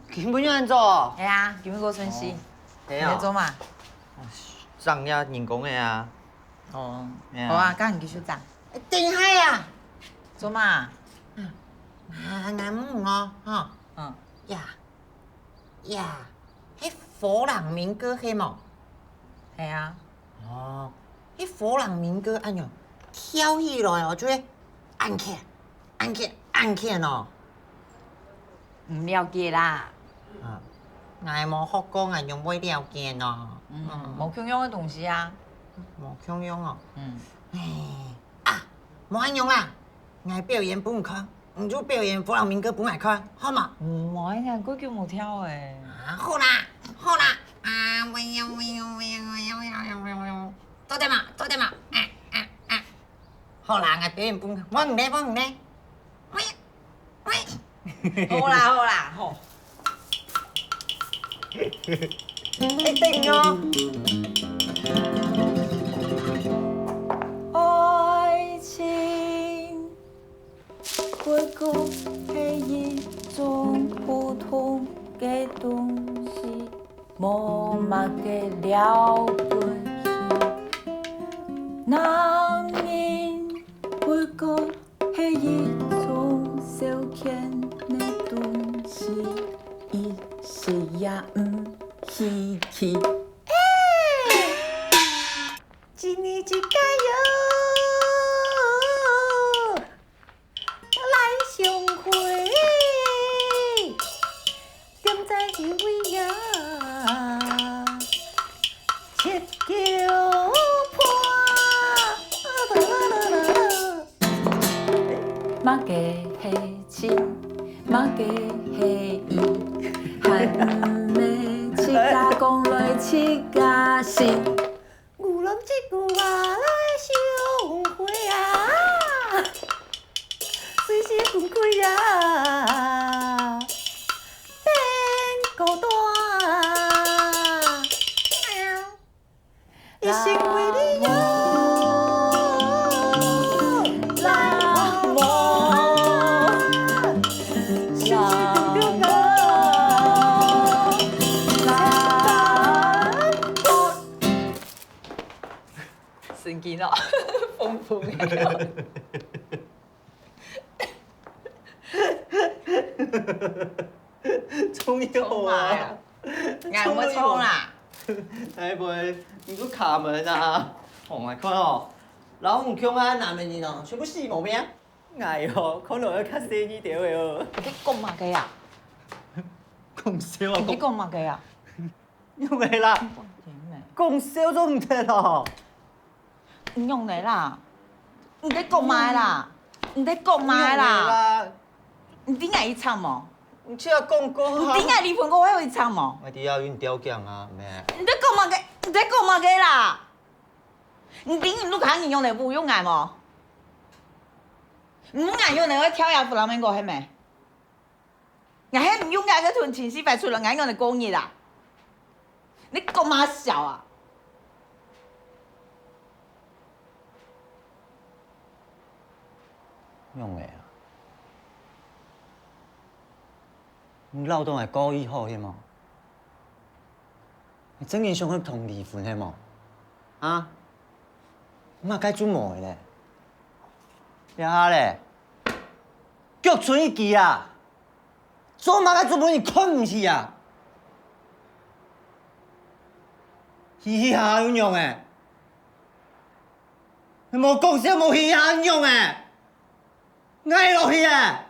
根本就安做。哎呀，今日过春熙，系啊。你做嘛？涨呀，人工的啊。哦，好啊，赶紧继续涨。顶海啊！做嘛？俺问哦，哈，呀，迄佛朗明哥迄毛？系啊。哦，迄佛朗明哥安样跳起来哦，就会按起哦。唔了解啦。俺无学过，俺用袂了解喏。冇共用的东西啊。无共用哦。无安用啦，俺表演不看，唔就表演佛朗明哥不爱看，好嘛？唔爱呀，嗰叫冇跳诶。好啦，做点嘛，好啦，俺表演不看，我唔咧。好啦，好。一定哦。爱情不过是一种普通的东西，冇乜嘅了不起。男人不过是一种消遣的东西，一时也唔稀奇。一年一加油，来相会，点在一位呀，切球破，马嘅係錢，馬嘅係意，係唔係切家講來切家事。有人一句話來相會啊，隨時分開啊，變孤單。一生為你有那麼深情的感神經咯，豐富嘅。冲有啊！眼冇衝啦！哎袂，你都卡門啊！哦，來看哦，老唔強啊，男人哦，全部死毛病。哎哦，看落去較細緻條嘅哦。你講乜嘅啊？講笑啊！你講乜嘅啊？用嚟啦！講笑都唔得咯。唔用嚟啦！唔得講乜啦！唔得講乜啦！唔點解要參冇？唔似啊講過。唔點解離婚過後會參冇？我哋要用條件啊，咩？唔得講乜嘅，唔得講乜嘅啦！唔點你看你用嚟唔用眼冇？唔眼用嚟我跳下弗朗明哥係咪？眼係唔用眼嘅團前司快出嚟眼用嚟講嘢啦！你講乜笑啊？用嚟啊！你老當係故意好嘅嘛？你真係想去同離婚嘅嘛？啊？你嘛該做毛嘅咧？呀咧，腳存一支啊！做嘛該做本你困唔起啊？嘻嘻哈哈咁用嘅，你冇講笑冇嘻哈咁用嘅。挨落去啊！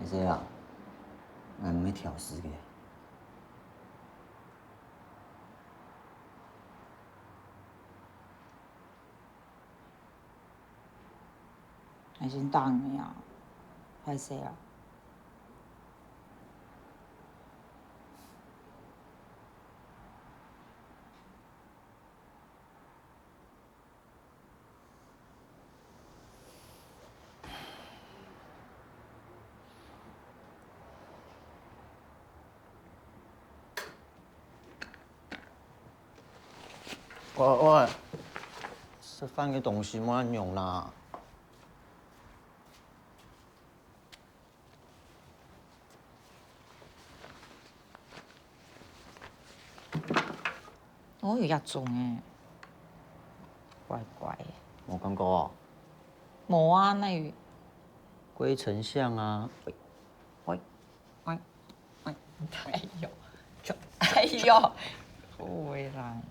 会使啊，俺唔要挑事嘅。还先打你啊，歹势啊。喂，吃饭嘅东西冇人用啦。我有一种诶，怪怪的。冇感觉啊？冇啊，那有。龟丞相啊。喂。哎呦，哎呦，回来。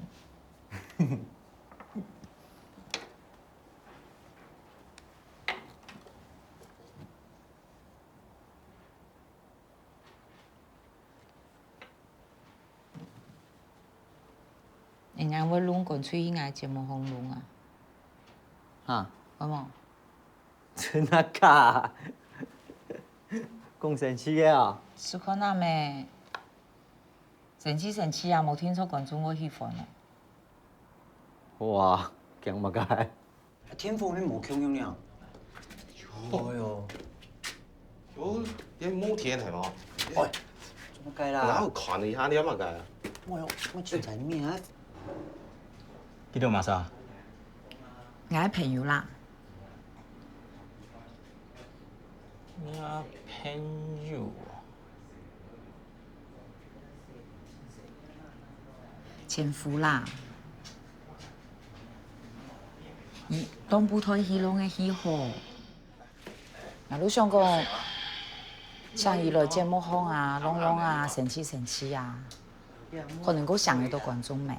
人家会弄滚出应该节目红弄啊？哈？有冇？真的假？讲生气嘅啊？是可能咩？生气啊！冇听说观众我喜欢啊。哇，强乜解？天父你冇强样样。哎呦，有冇天係嘛？喂，做乜計啦？哪有看你下你乜計啊？我就在面啊。你做嘛啥？我係朋友啦。你朋友。前夫啦。东部台戏弄嘅戏好。我都想讲，像伊来节目红啊、弄啊、生气啊，可能够想得到观众咩？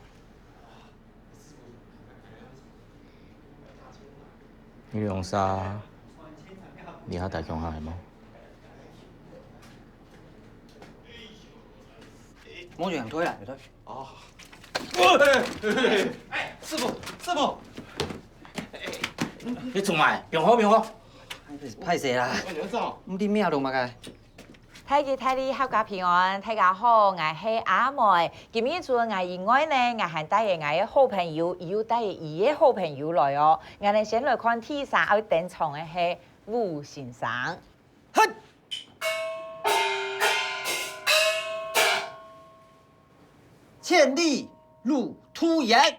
你用啥？你下大強下係冇？摸住人推啦，推。哦。師傅，你做埋，平好。歹勢啦，唔知咩路嘛嘅。大家睇你合家平安，大家好，我係阿妹。今日做我以外呢，我係帶嘅我嘅好朋友，又帶嘅伊嘅好朋友來哦。我哋先來看第三位登場嘅係吳先生。千里路突然，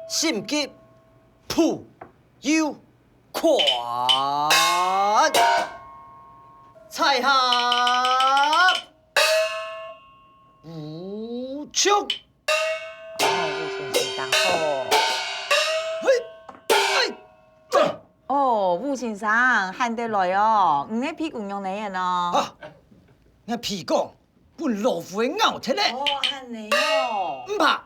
心急ผู้有款，彩霞無窮。吳先生好。哦，吳先生喊得來哦，唔係屁股用你嘅咯。我屁股本老虎嘅咬出嚟。哦，喊你哦。唔怕。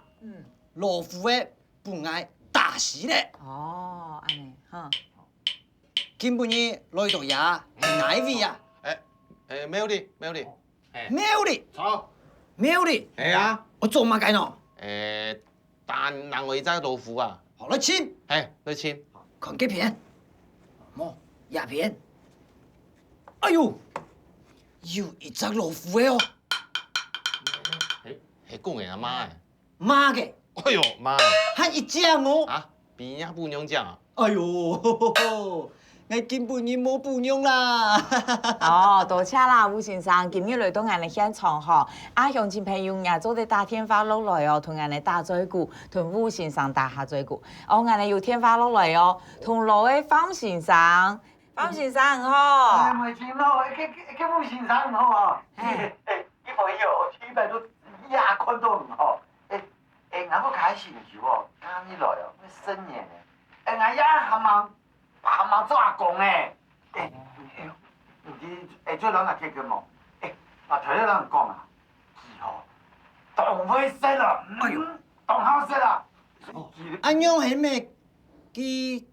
老虎嘅本愛打死咧。哦，安尼，哈。今半夜來到呀，係哪位啊Melody。好。Melody。係啊。我做乜計喏？但能為隻老虎啊。好，來簽。係，來簽。看幾片？冇廿片。哎呦，有一隻老虎嘅哦。係公人阿媽嘅。媽嘅。哎呦，媽。係一隻哦。啊，邊一半樣隻啊？哎呦，我根本已冇半樣啦。哦，多謝啦，吳先生，今日來到我哋現場嗬，鄉親朋友也做啲打電話落來哦，同我哋打嘴鼓，同吳先生打下嘴鼓。我哋要電話落來哦，同羅嘅方先生，方先生好。咪見咯，佢吳先生唔好啊。呢朋友呢邊都廿坤都唔好。我個開心住喎，啱呢來哦，咩新嘢呢？我一冚唪做阿公咧。唔知最兩日嘅冇？我同你兩人講啊，以後當會識啦，當好識啦。安樣係咩？佢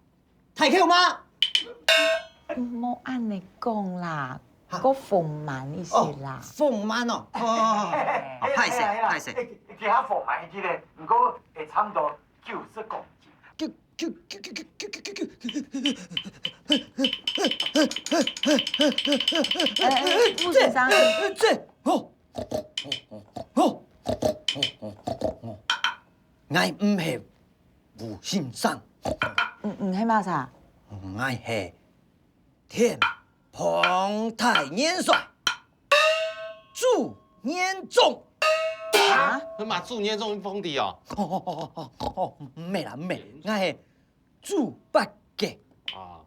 太巧嗎？莫按你讲啦，个放慢一些啦。放慢哦，歹势歹势。其他放慢一啲咧，不过会差不多90公斤。穆先生，这哦，我唔系吴先生，唔系嘛啥？我系天蓬太元帅祝年中。啊？你嘛祝年中封地哦？唔系啦，唔系，我系猪八戒。啊，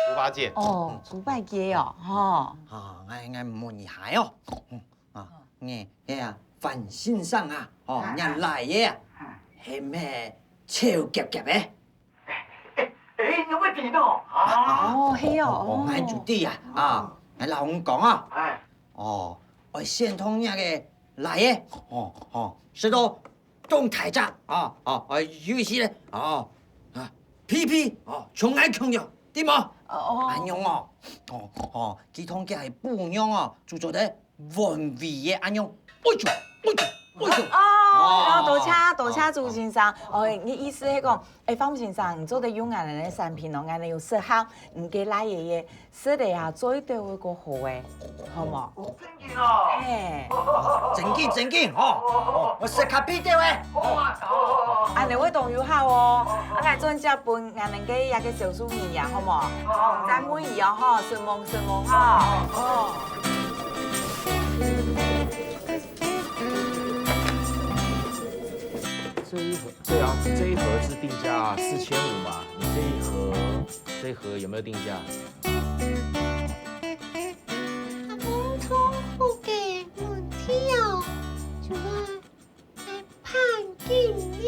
猪八戒。哦，猪八戒哦，吼。我问一下哦，范先生啊，人来嘅啊，系咩超夹夹嘅？你会点哦？哦，系哦。我就啲啊，我老公讲啊，我先通那个来嘅，是到东台站有时咧，屁屁从爱强调，对冇？安样佢通嘅系不样就做得完美嘅安样，哦，多谢朱先生。你意思係講，方先生，你做得用俺哋嘅產品咯，俺哋有適合唔嘅奶爺爺，使得啊做得會個好誒，好冇？真嘅哦。嘿，正經，我食咖啡啲喂。俺哋會動要下哦，俺做只本俺哋嘅一個小書面呀，好冇？再每一樣嗬，順夢哈。这一盒，对啊，这一盒是定价4500嘛？你这一盒有没有定价？普通好嘅問題哦，就係判今年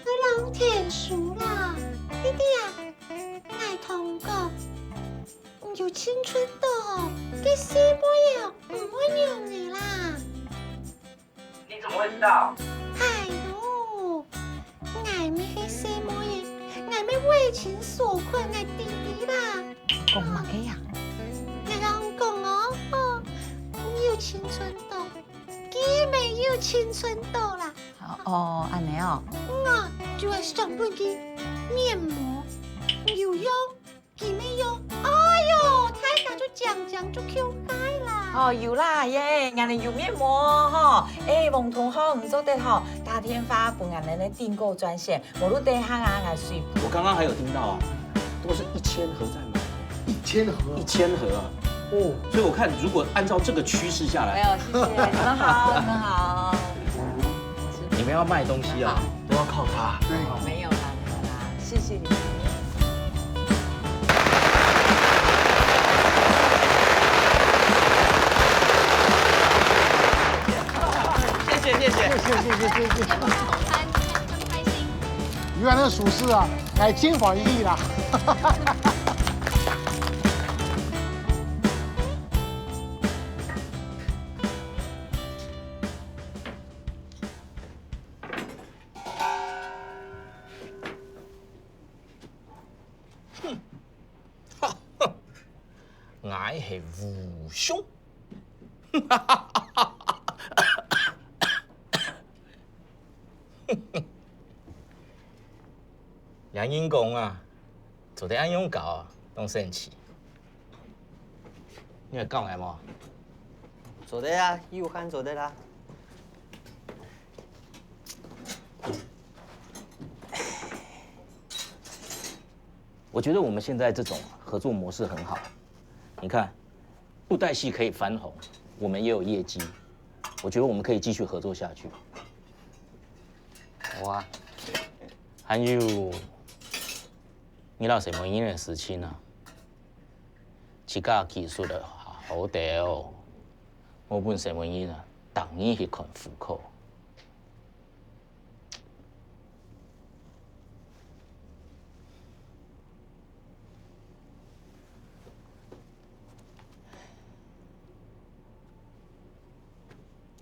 嘅老天數啦，弟弟啊，愛同個有青春痘哦，嘅細胞也唔會用你啦。你怎麼會知道？哎呦，愛咩嘅細胞嘢，愛咩為情所困，愛弟弟啦。講乜嘅呀？你講哦，你有青春痘，佢沒有青春痘啦。哦，安尼哦。我就係上半嘅面膜有用，佢沒用。哎呦，太大就講就 Q 開啦。哦，有啦耶，俺哋有面膜吼，網同好唔做得好，大天發幫俺哋訂購專線，我都等下俺隨。我剛剛還有聽到啊，都是1000盒在買，1000盒啊！哦，所以我看如果按照這個趨勢下來，沒有，謝謝，你們好，你們好。你們要賣東西啊，都要靠它。對，沒有啦，謝謝你們。谢。原来那个属实啊，还金黄意啦。我係吳兄。梁英公啊，做得安樣搞啊，攏生氣。你會講來冇？做得啊，有看做得啦。我觉得我们现在这种合作模式很好。你看，布袋戏可以翻红，我们也有业绩，我觉得我们可以继续合作下去。好啊，还有，你老什么音乐事情啊？自家技術啊好屌，我本什麼音啊，當然去看戶口。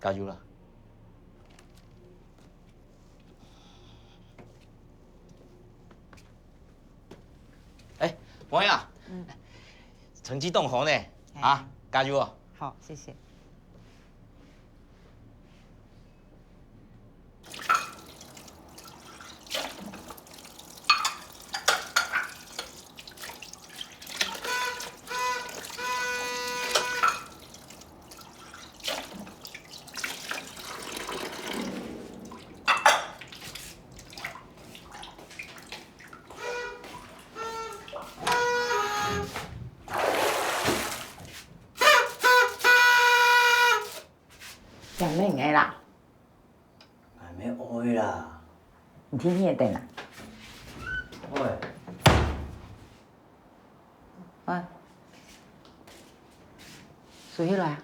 加油啦！哎，王爷，成绩动红呢，啊，加油哦！好，谢谢。两妹爱啦，还没爱啦。你天天也等啦。喂，喂，谁去来啊？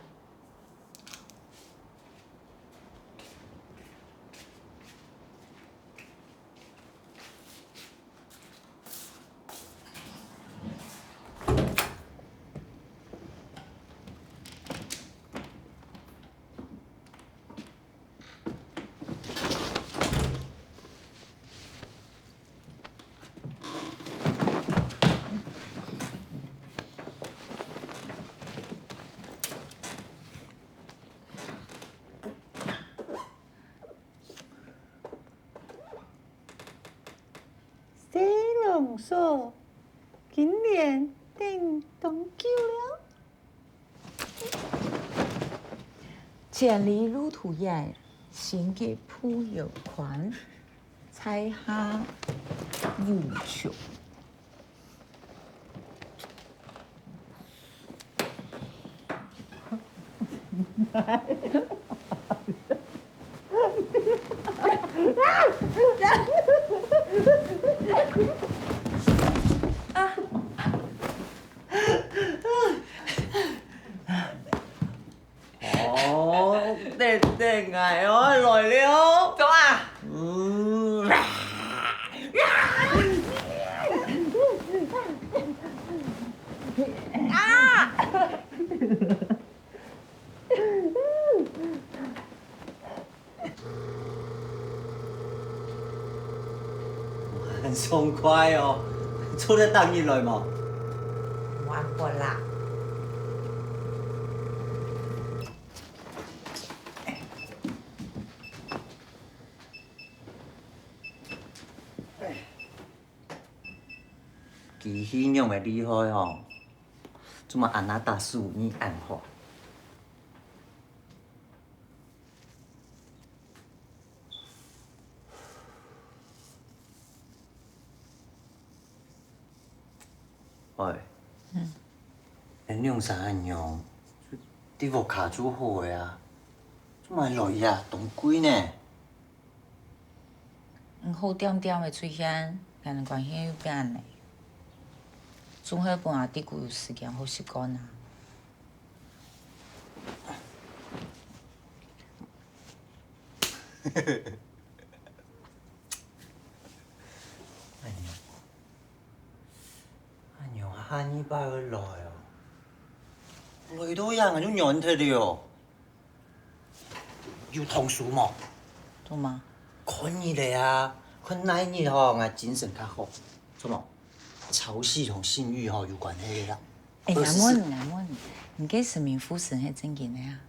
小龙嫂，今年定中秋了。千里路途远，心给铺有宽，彩霞无穷。哦，弟弟哎，我来了。走啊！啊！很爽快哦，做得等于来嘛。玩过啦。其形容的厉害吼，怎么安那大树你暗化？喂，人用啥安用？你无卡住好的啊？怎么落呀？冻鬼呢？好点点的出现，跟人关系有变呢。总好半下滴久有时间好习惯啊。安用喊你爸会来哦，来到样啊就软脱了。有同事嘛？做嘛？看你嘞啊，看哪一日吼，我精神较好，做么？潮汐同性欲吼有关系啦。哎，阿问阿问，你给神明附身是真经的呀？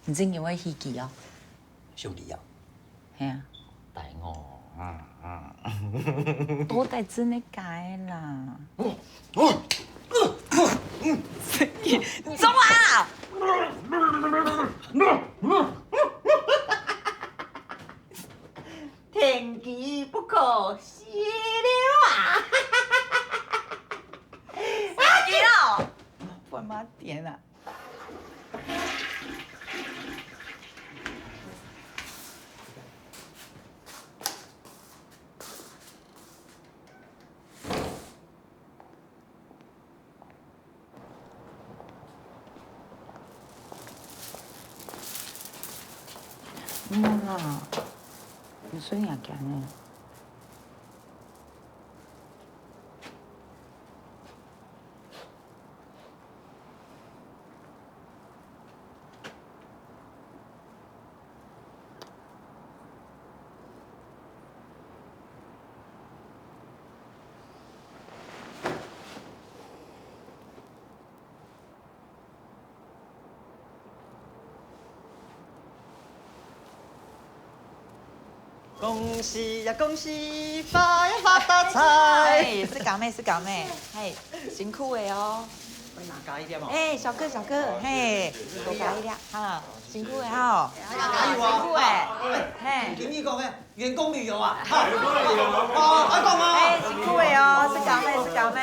你真经会戏记哦？兄弟啊，系啊。大我，多带真的改啦。你走啊！天机不可泄了啊！杀鸡了！我妈天啊！没啦，你说也干呢？恭喜呀恭喜，发呀发大财！哎，是港妹是港妹，嘿，辛苦的哦。我拿加一点嘛。哎，小哥小哥，嘿，多加一点哈，辛苦的哈。加油啊！辛苦的，嘿。听你讲的员工旅游啊？员工旅游哦，爱讲吗？哎，辛苦的哦，是港妹是港妹。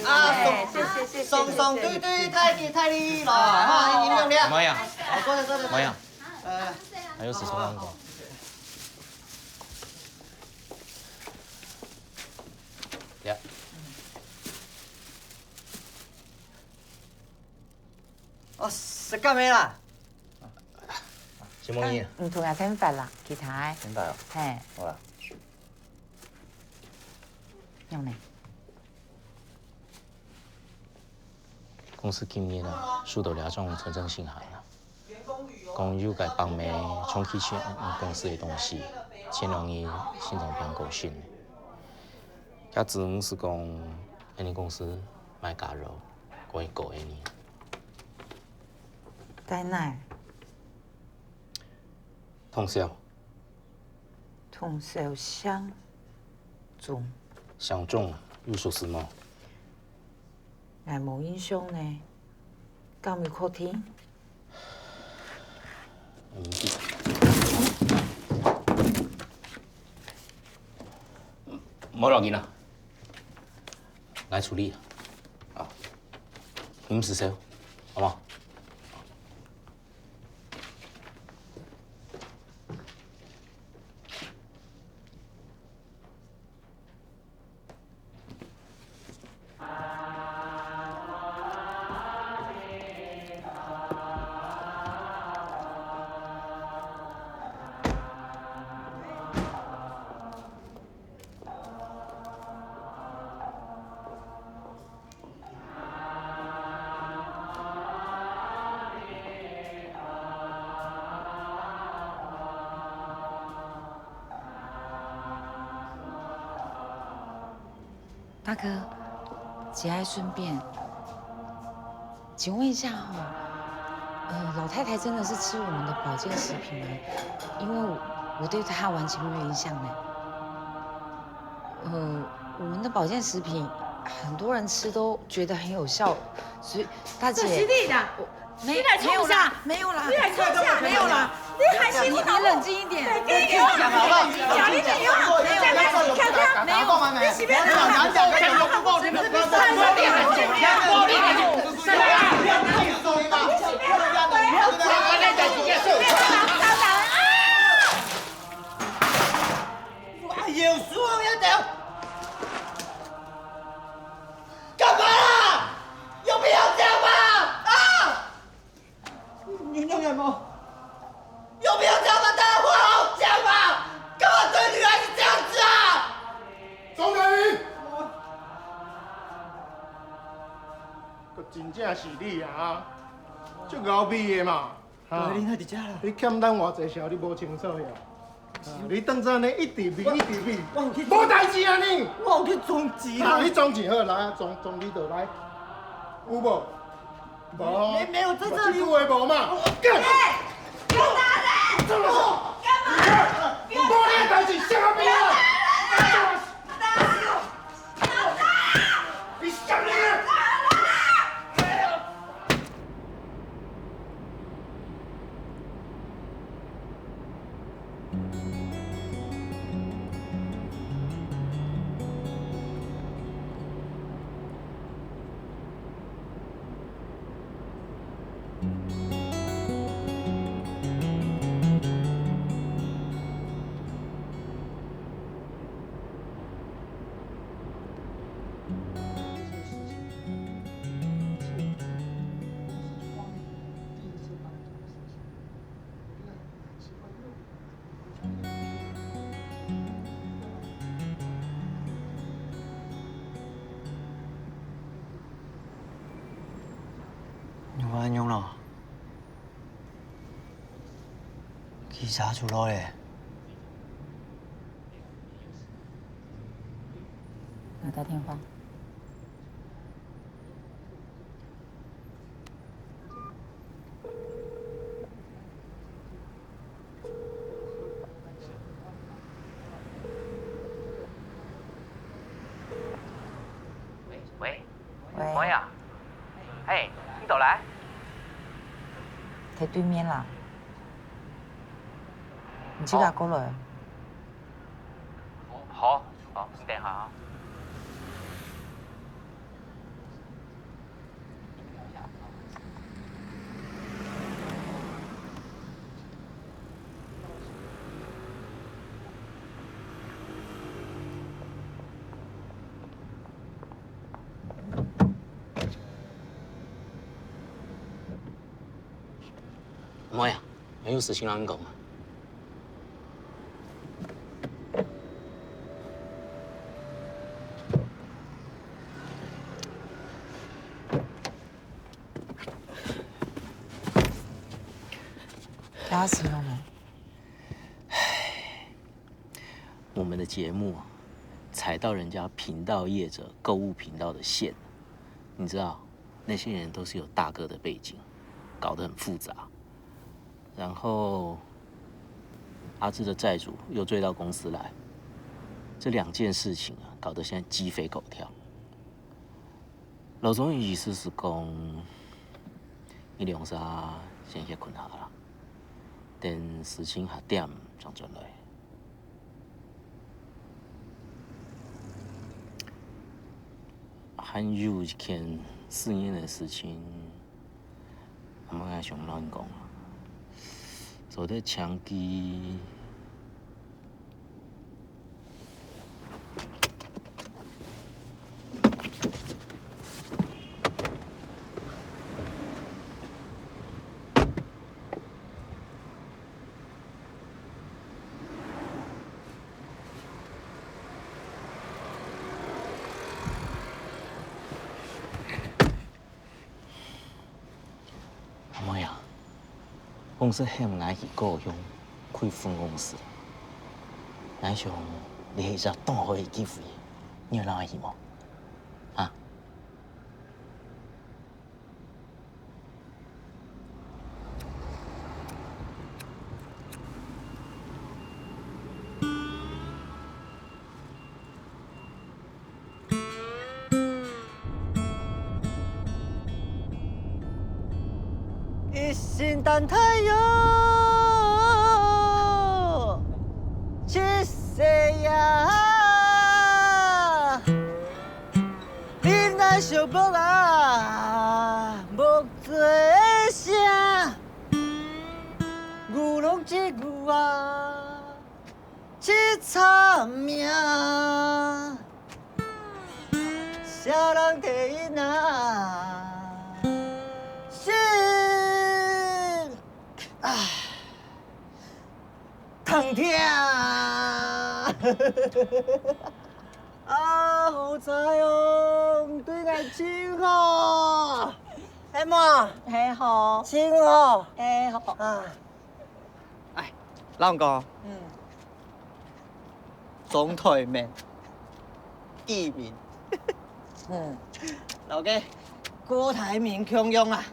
啊，谢谢。双双对对，太厉太厉了哈！你亮亮。怎么样？坐着。怎么样？还有死什么？呀。哦，是干咩啦？什么意？唔同阿聽法啦，其他。明白了。嘿。好了。用呢？公司今年啊，收到2种存证信函啊，讲有个帮妹冲去抢公司的东西，钱容易心脏病过身。遐字幕是讲，安尼公司卖加入，可以告你。在哪？通宵。通宵相中。相中有属实吗？我无印象呢，敢有可听？冇要紧啦，来处理啊！你们是谁？好吗？大哥，节哀顺变，请问一下老太太真的是吃我们的保健食品吗？因为我对她完全没有印象呢。我们的保健食品很多人吃都觉得很有效，所以大姐，是你的，没你来冲下，没有啦，你来冲下，没有啦，你还辛苦你冷静一点，给你讲好了，讲你没有，再来看看，没有，你随便看，你们是三个点，暴力的，是吧？有输要掉，干嘛啦？有必要这样吗？啊！你娘娘吗？有必要这样吗？大家话好好讲嘛，干嘛对女孩子这样子啊？钟人，可真正是你啊！足牛逼的嘛！你喺伫遮啦？你欠咱偌济钱，你无清楚呀？你当初呢一直比，无代志啊你！我有去装钱啊！你装钱好来啊，装你倒来，有无？无。没有在这里。有诶无嘛？干！有打人！干嘛？无你代志，什么兵啊？你什么人？我安用了，警察出来嘞。我打电话。妹啊，嘿，你倒来。喺對面啦，唔知架過來。好，好，你等下啊。妹呀，没有事情让你讲啊。打死我们！我们的节目啊，踩到人家频道业者购物频道的线，你知道，那些人都是有大哥的背景，搞得很复杂。然后阿志的债主又追到公司来，这2件事情啊，搞得现在鸡飞狗跳。老总意思是讲，你2沙先歇困下啦，等事情下点再转来。还有一件4年的事情，阿妈想老人讲啊。做在枪击，阿妹呀。公司希望俺去故乡开分公司，俺想你一只当好的机会，你有让俺去吗？啊？一心等太阳，七色呀，你那小木啊，木做声，牛郎一牛啊，一场命，啥人替因啊？疼痛啊！好彩哦，对俺真好，哎妈，嘿好，真好，嘿好啊！哎，老公，总台面，义民，老哥，郭台铭强用啊，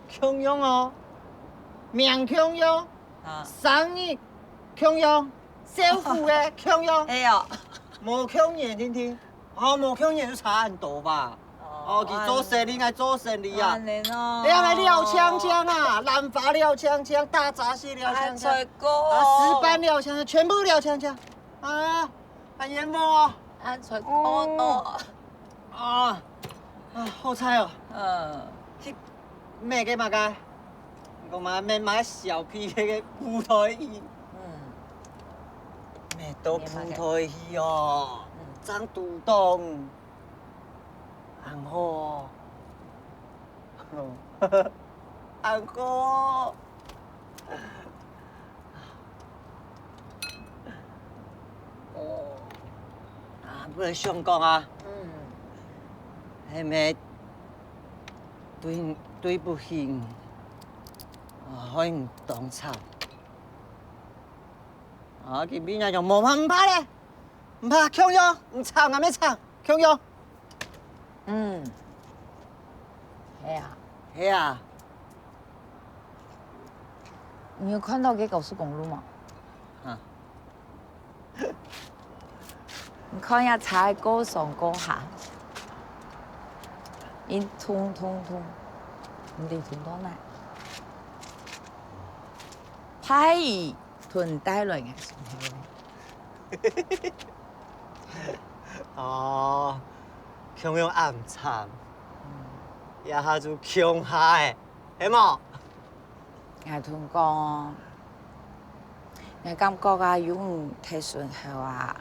强用哦，命强用，生意。强用，小富的强用，哎呀，无强用听听，无强用就差很多吧。去做生意爱做生意啊，你爱廖枪枪啊，蓝发廖枪枪，大闸蟹廖枪枪，石斑廖枪枪，全部廖枪枪，很严重哦。安在好多。好彩哦。咩嘅嘛嘅？我买小批嘅葡萄柚。都葡萄柚哦，长肚洞，很好，很好。不能想讲啊，系咪对不起，可以当吵。佢边日用无怕唔怕咧？唔怕，强用，唔吵硬咩吵？强用。系啊，系啊。你有看到嘅高速公路吗？你看一下踩高上高下，因通，唔哋通到哪？派屯帶來嘅時候。哦，強用暗慘，一下就強下誒，係冇？我同講，我感覺啊，如果唔睇順後啊，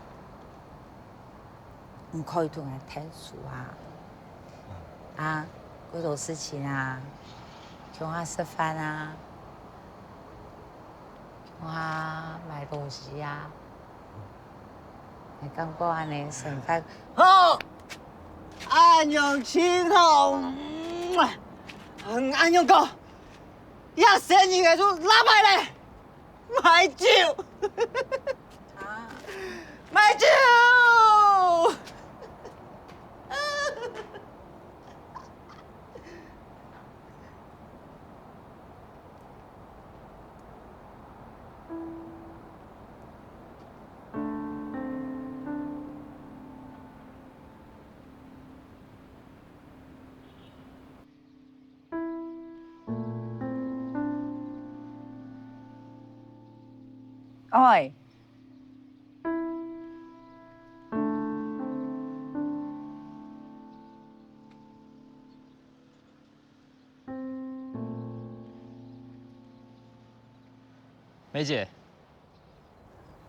唔可以同人睇數啊，嗰種事情啊，叫我吃飯啊，叫我買東西啊。我感覺安尼成分好，安陽青頭，安陽哥，一生意嘅就拉埋嚟，買酒，買酒。哎，梅姐，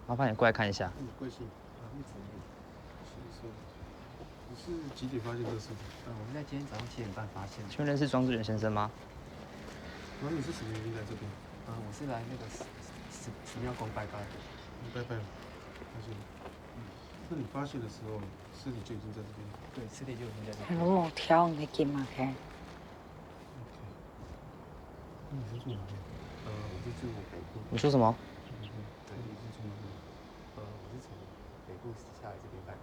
麻烦你过来看一下。贵姓？你是几点发现这个事情？我们在今天早上7点半发现。请问认识庄志远先生吗？然后你是什么原因来这边？我是来那个寺庙公拜拜的。你拜拜了，发现了。那你发现的时候，尸体就已经在这边。对，尸体就已经在这係边。攞木條你見嘛嘅？那你是住哪边？我是住北部。你说什么？对，你是住哪边？我是从北部下来这边拜拜。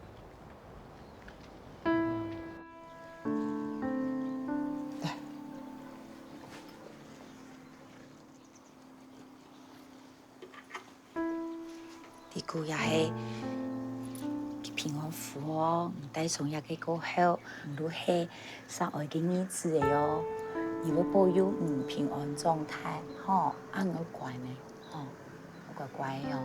呢個也係平安符哦，唔帶從一個過後，唔都係生愛嘅日子嚟哦。如果保佑唔平安狀態，嗬，啱我乖咩？嗬，我乖乖哦。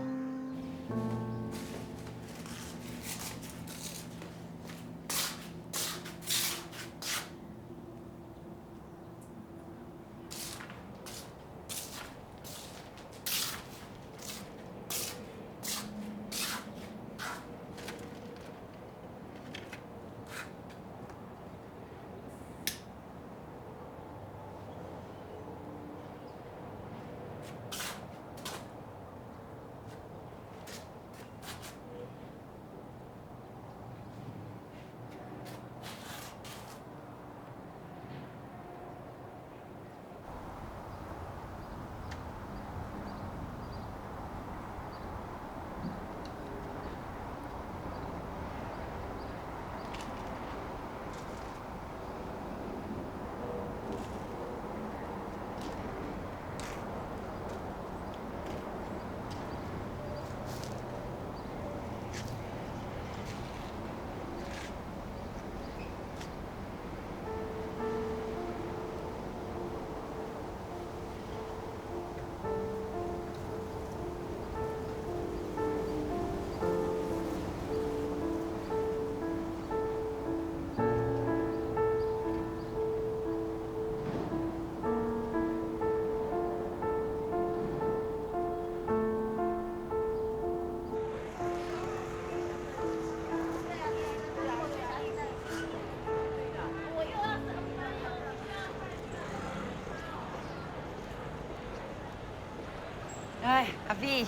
哎，阿飛，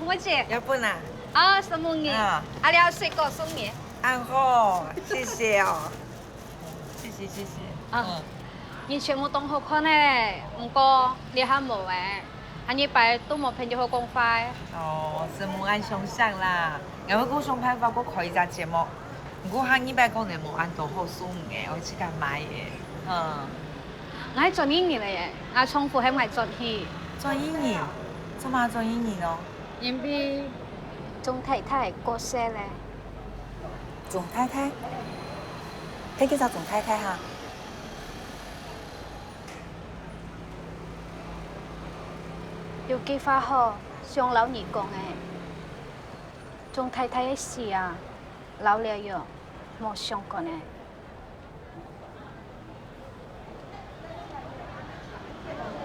我姐，要不呢？啊，什麼嘢？啊，你有水果送嘢？好，謝謝哦，謝謝。啊，你全部當好看咧，唔過你還冇誒，下禮拜都冇朋友去公快。哦，是冇按想象啦，我嗰上派發過開一隻節目，不過下禮拜講你冇按到好送嘅，我去幹買嘅。我係做演員嚟嘅，我重複喺埋做戲。做演員？做乜做演員咯？因為鐘太太過世咧。鐘太太？睇幾集仲睇下。有計劃好，像老二講嘅，仲太太嘅事啊，老了又冇相干嘅。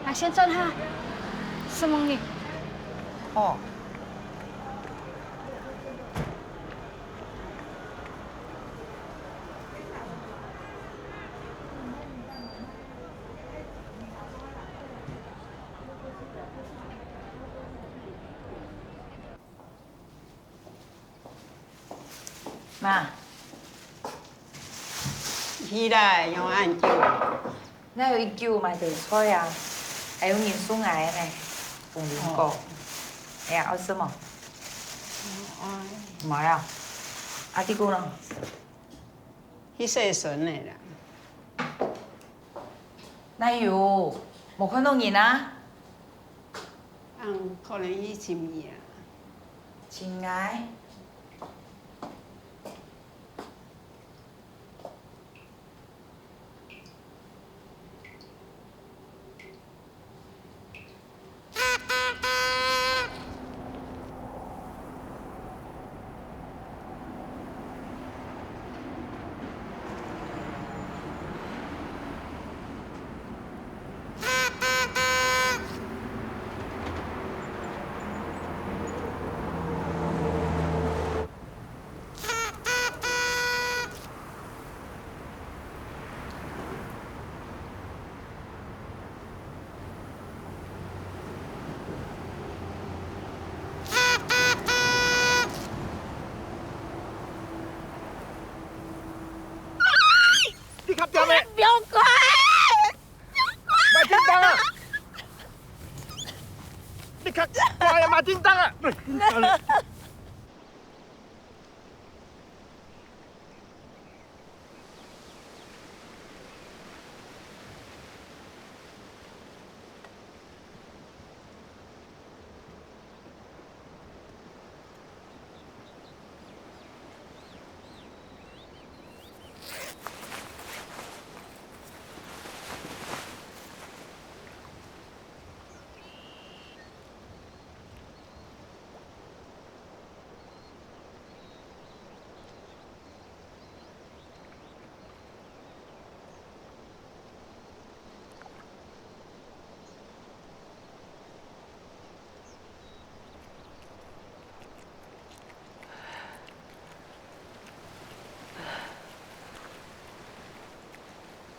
啊，先轉下，什麼嘢？哦。媽，起來用按叫，那有一叫買地菜啊，還有人送來呢，鳳梨糕。哎呀，要什麼？冇呀，阿弟姑呢？去洗손的啦。哪有？冇看到人啊？可能去深夜啊。親愛。你kap點咩？不要管！買叮當啊！你kap乖啊，買叮當啊！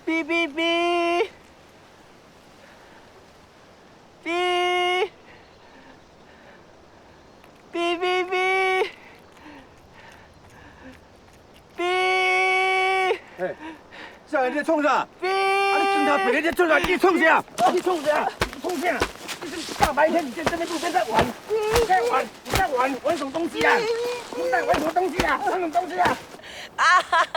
哔哔哔，哔，哔哔哔，哔。哎，小人在冲啥？哔！啊，你警察别人在冲啥？你冲啥？你冲啥？你冲啥？你大白天你在这边路边在玩，你在玩，你在玩，玩什么东西啊？你在玩什么东西啊？玩什么东西啊？啊哈哈！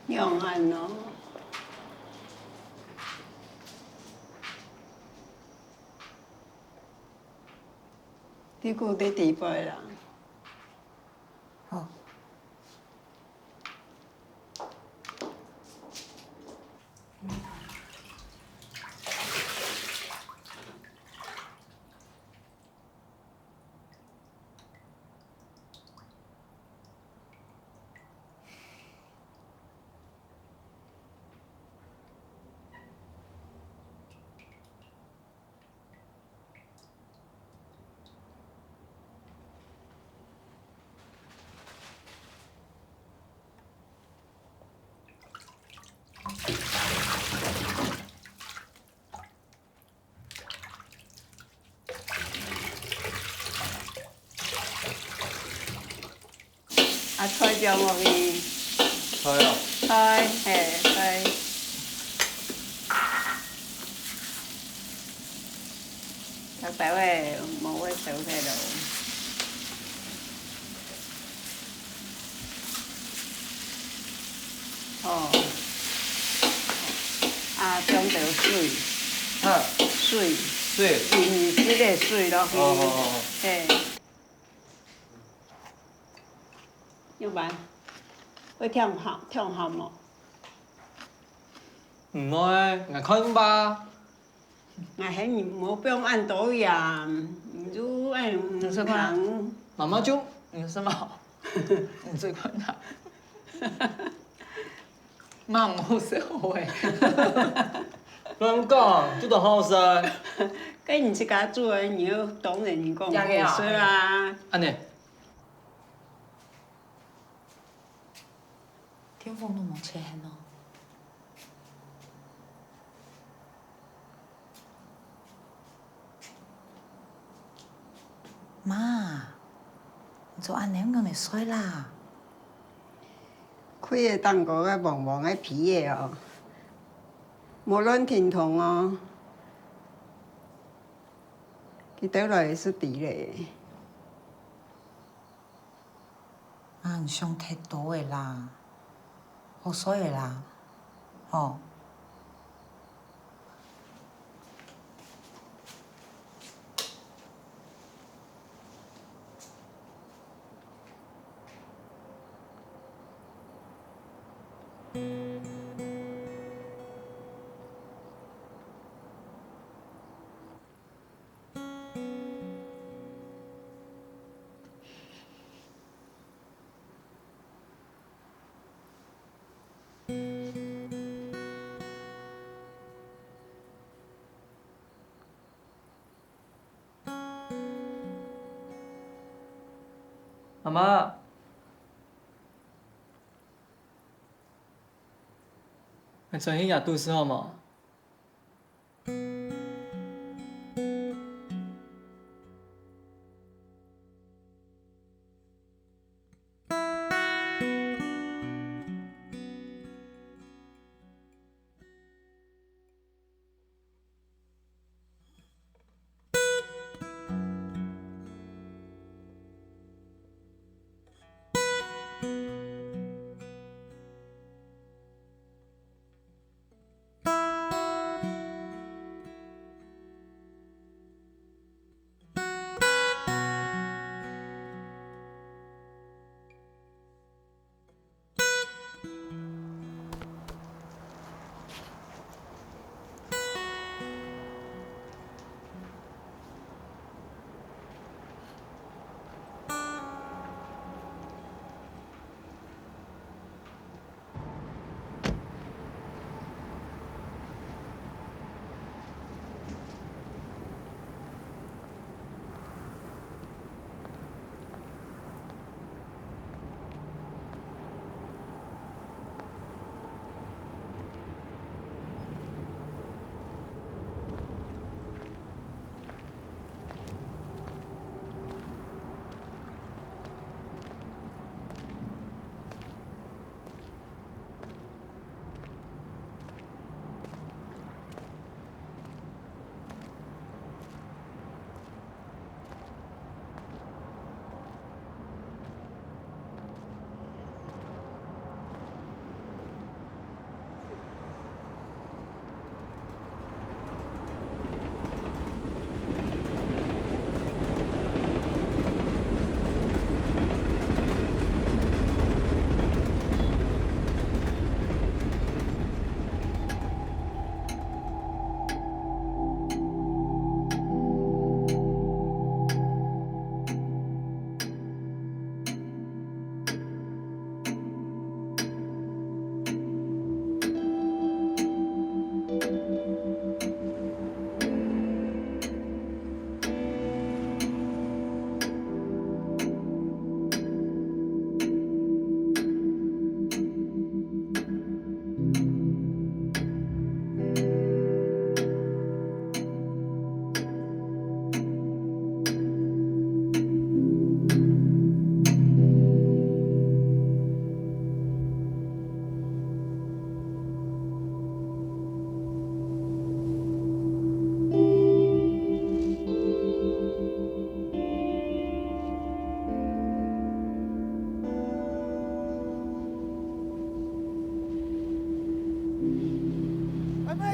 用安咯。你估得地背啦？哦。啊，吹中落去，吹哦。吹，嘿，吹。头头诶，无会烧起咯。哦，啊，中着水，啊，水，水，这个水落去，嘿。要不然会跳好冇？唔会，我看吧。那迄你无不用按导呀，你就按糖。妈妈就你什么？你最困难。妈冇识会。乱讲，这都好食。跟你自家做的，你要懂人讲好食啊。安尼。天风都冇钱哦。妈，你做安尼样会衰啦。开个蛋糕个黄黄个皮个哦，无论天痛哦，佢倒来会出猪咧。啊，唔上太多个啦，好衰个啦，吼。妈妈，你昨天夜肚子好吗？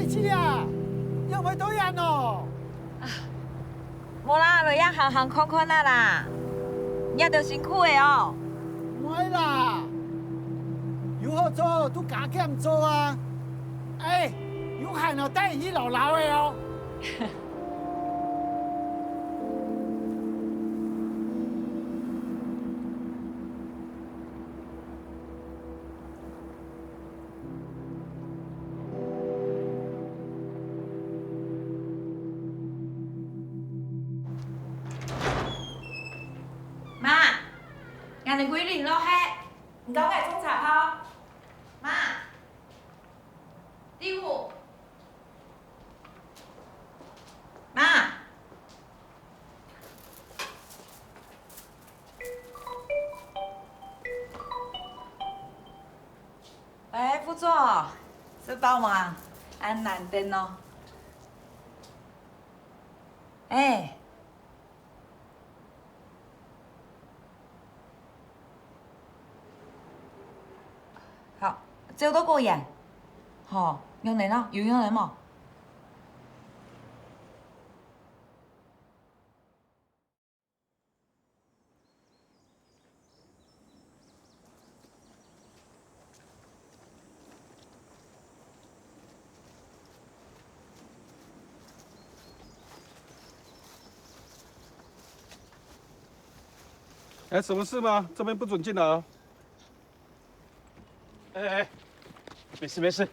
代志啊？要袂倒人哦？无啦，就样行行看看啊啦，也着辛苦的哦。唔啦，有好做都加减做啊。哎，有限哦，带伊老老的哦。妈，俺的规律咯嘿，唔讲爱冲茶泡。妈，第五。妈。喂，副座，是帮忙，俺难等哦。哎。好，最多过眼，好，用人咯，有用人冇？哎，什么事吗？这边不准进来哦。哎，没事没事。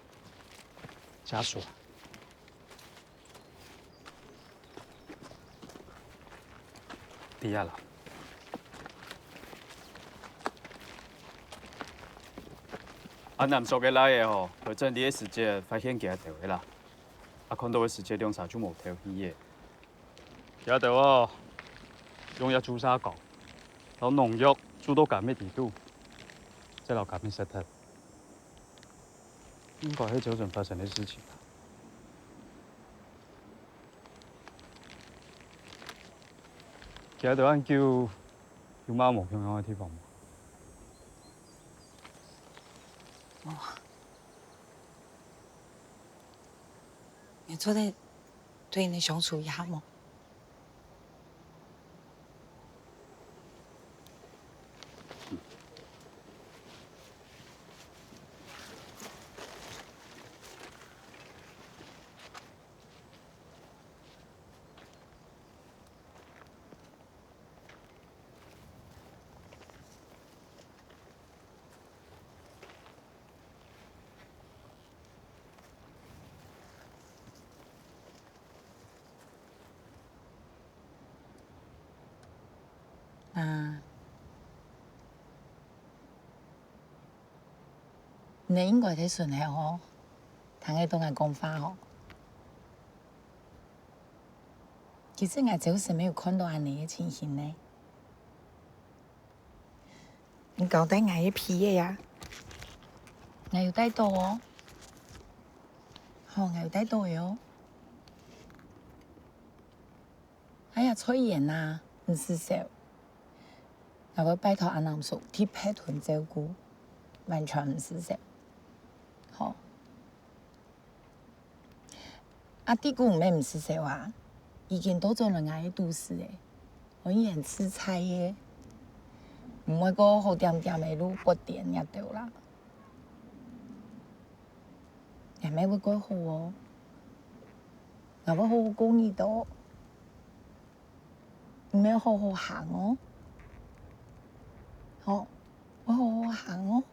家属。底下啦。南所嘅来嘅吼，会整理嘅时节发现佢掉嘅啦。看到嘅时节量查就冇掉起嘅。佢掉哦，用藥注射讲，攞農藥注到咁嘅地度，即係留咁嘅石頭。應該係早上發生嘅事情。其實台灣叫貓毛向向嘅地方。哦，你做得对你相處一下冇？你應該睇順氣嗬，聽佢同我講話嗬。其實我就是沒有看到安尼嘅情形呢。你交代我嘅皮嘅呀？我有帶到哦。好，我有帶到嘅哦。哎呀，吹鹽啊，唔是少。我會拜託阿南叔替陪同照顧，完全唔是少。好，阿弟姑唔咩唔是少啊？已經都做了我嘅都市誒，我以前吃菜嘅，唔會個好點點嘅路不點也到啦，也咩會改好哦，我會好好講呢度，唔咩好好行哦。好，我好好行哦。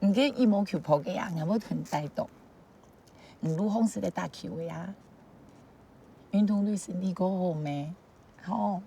唔記羽毛球鋪嘅啊，我冇團帶到。唔路紅是嚟打球嘅啊，運動對身體個好咩？好。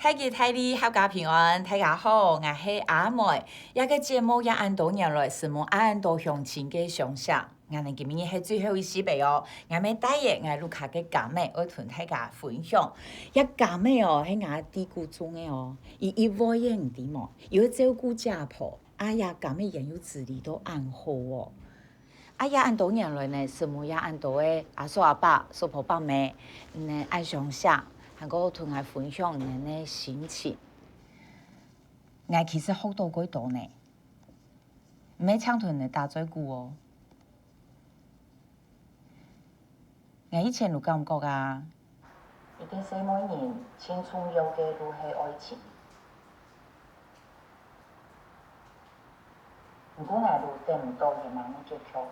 大吉大利，阖家平安，大家好，我是阿妹。一个节目也按多年来是冇按多乡亲嘅想象。我哋今日係最後一時備哦，我哋第一我錄下嘅家妹，我同大家分享。一家妹哦，喺我地故中嘅哦，一窩嘢唔掂哦，要照顧家婆，哎呀，家妹人要自理都按好哦。哎呀，按多年來呢，是冇也按多嘅阿叔阿伯、叔婆伯妹，呢按想象。還個同我分享人嘅心情，我其實學到幾多呢？唔係搶同人打嘴鼓哦。我以前有感覺啊，一定是每人青春有嘅都係愛情，如果我都得唔到嘅嘛，我就跳，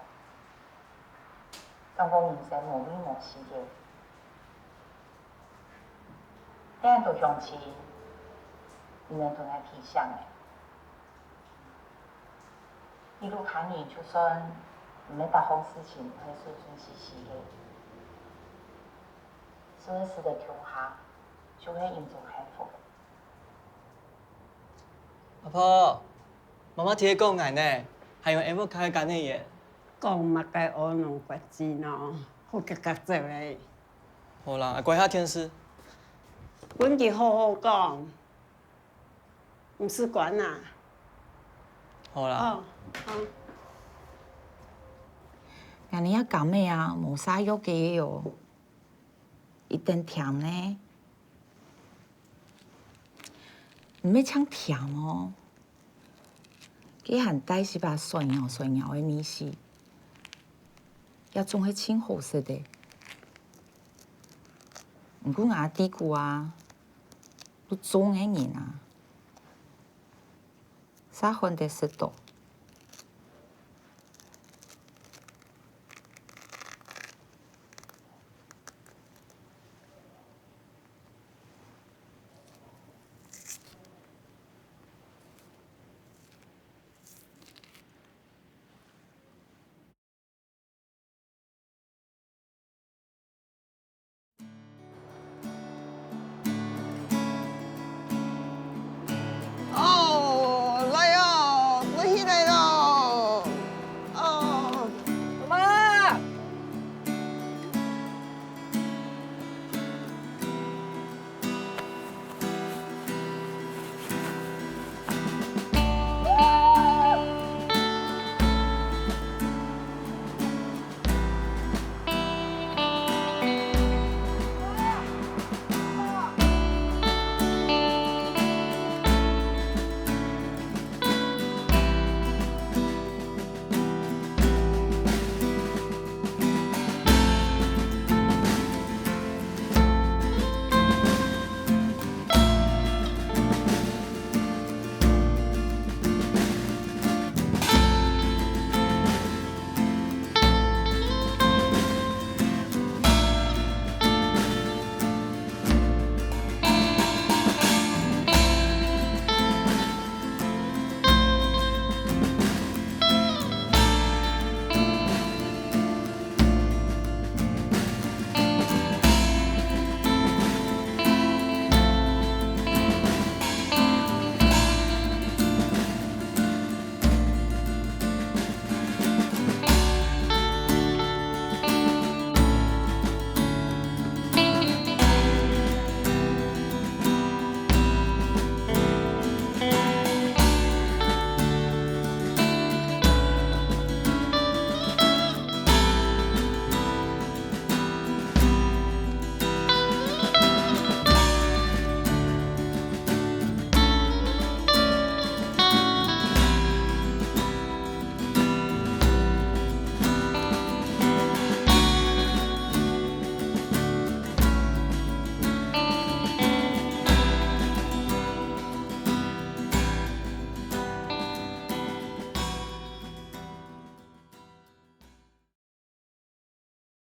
感覺人生無味無事嘅。但都想起，你们同我提倡的，一路看你，就算没大好事情，会顺顺利利的，所有事的调下，就会营造幸福。阿婆，媽媽聽你講眼呢，還有 M 開緊嘅嘢。講嘛該學弄國字咯，好格格做咧。好啦，關下電視。阮就好好講，唔是管啊。好啦。好。人哋一講咩啊，冇啥藥嘅喲，一定甜呢。唔係搶甜哦，佢含帶是把酸咬嘅米絲，也總係清好食的。唔過我地姑啊，都做嘅人啊，啥款得食到。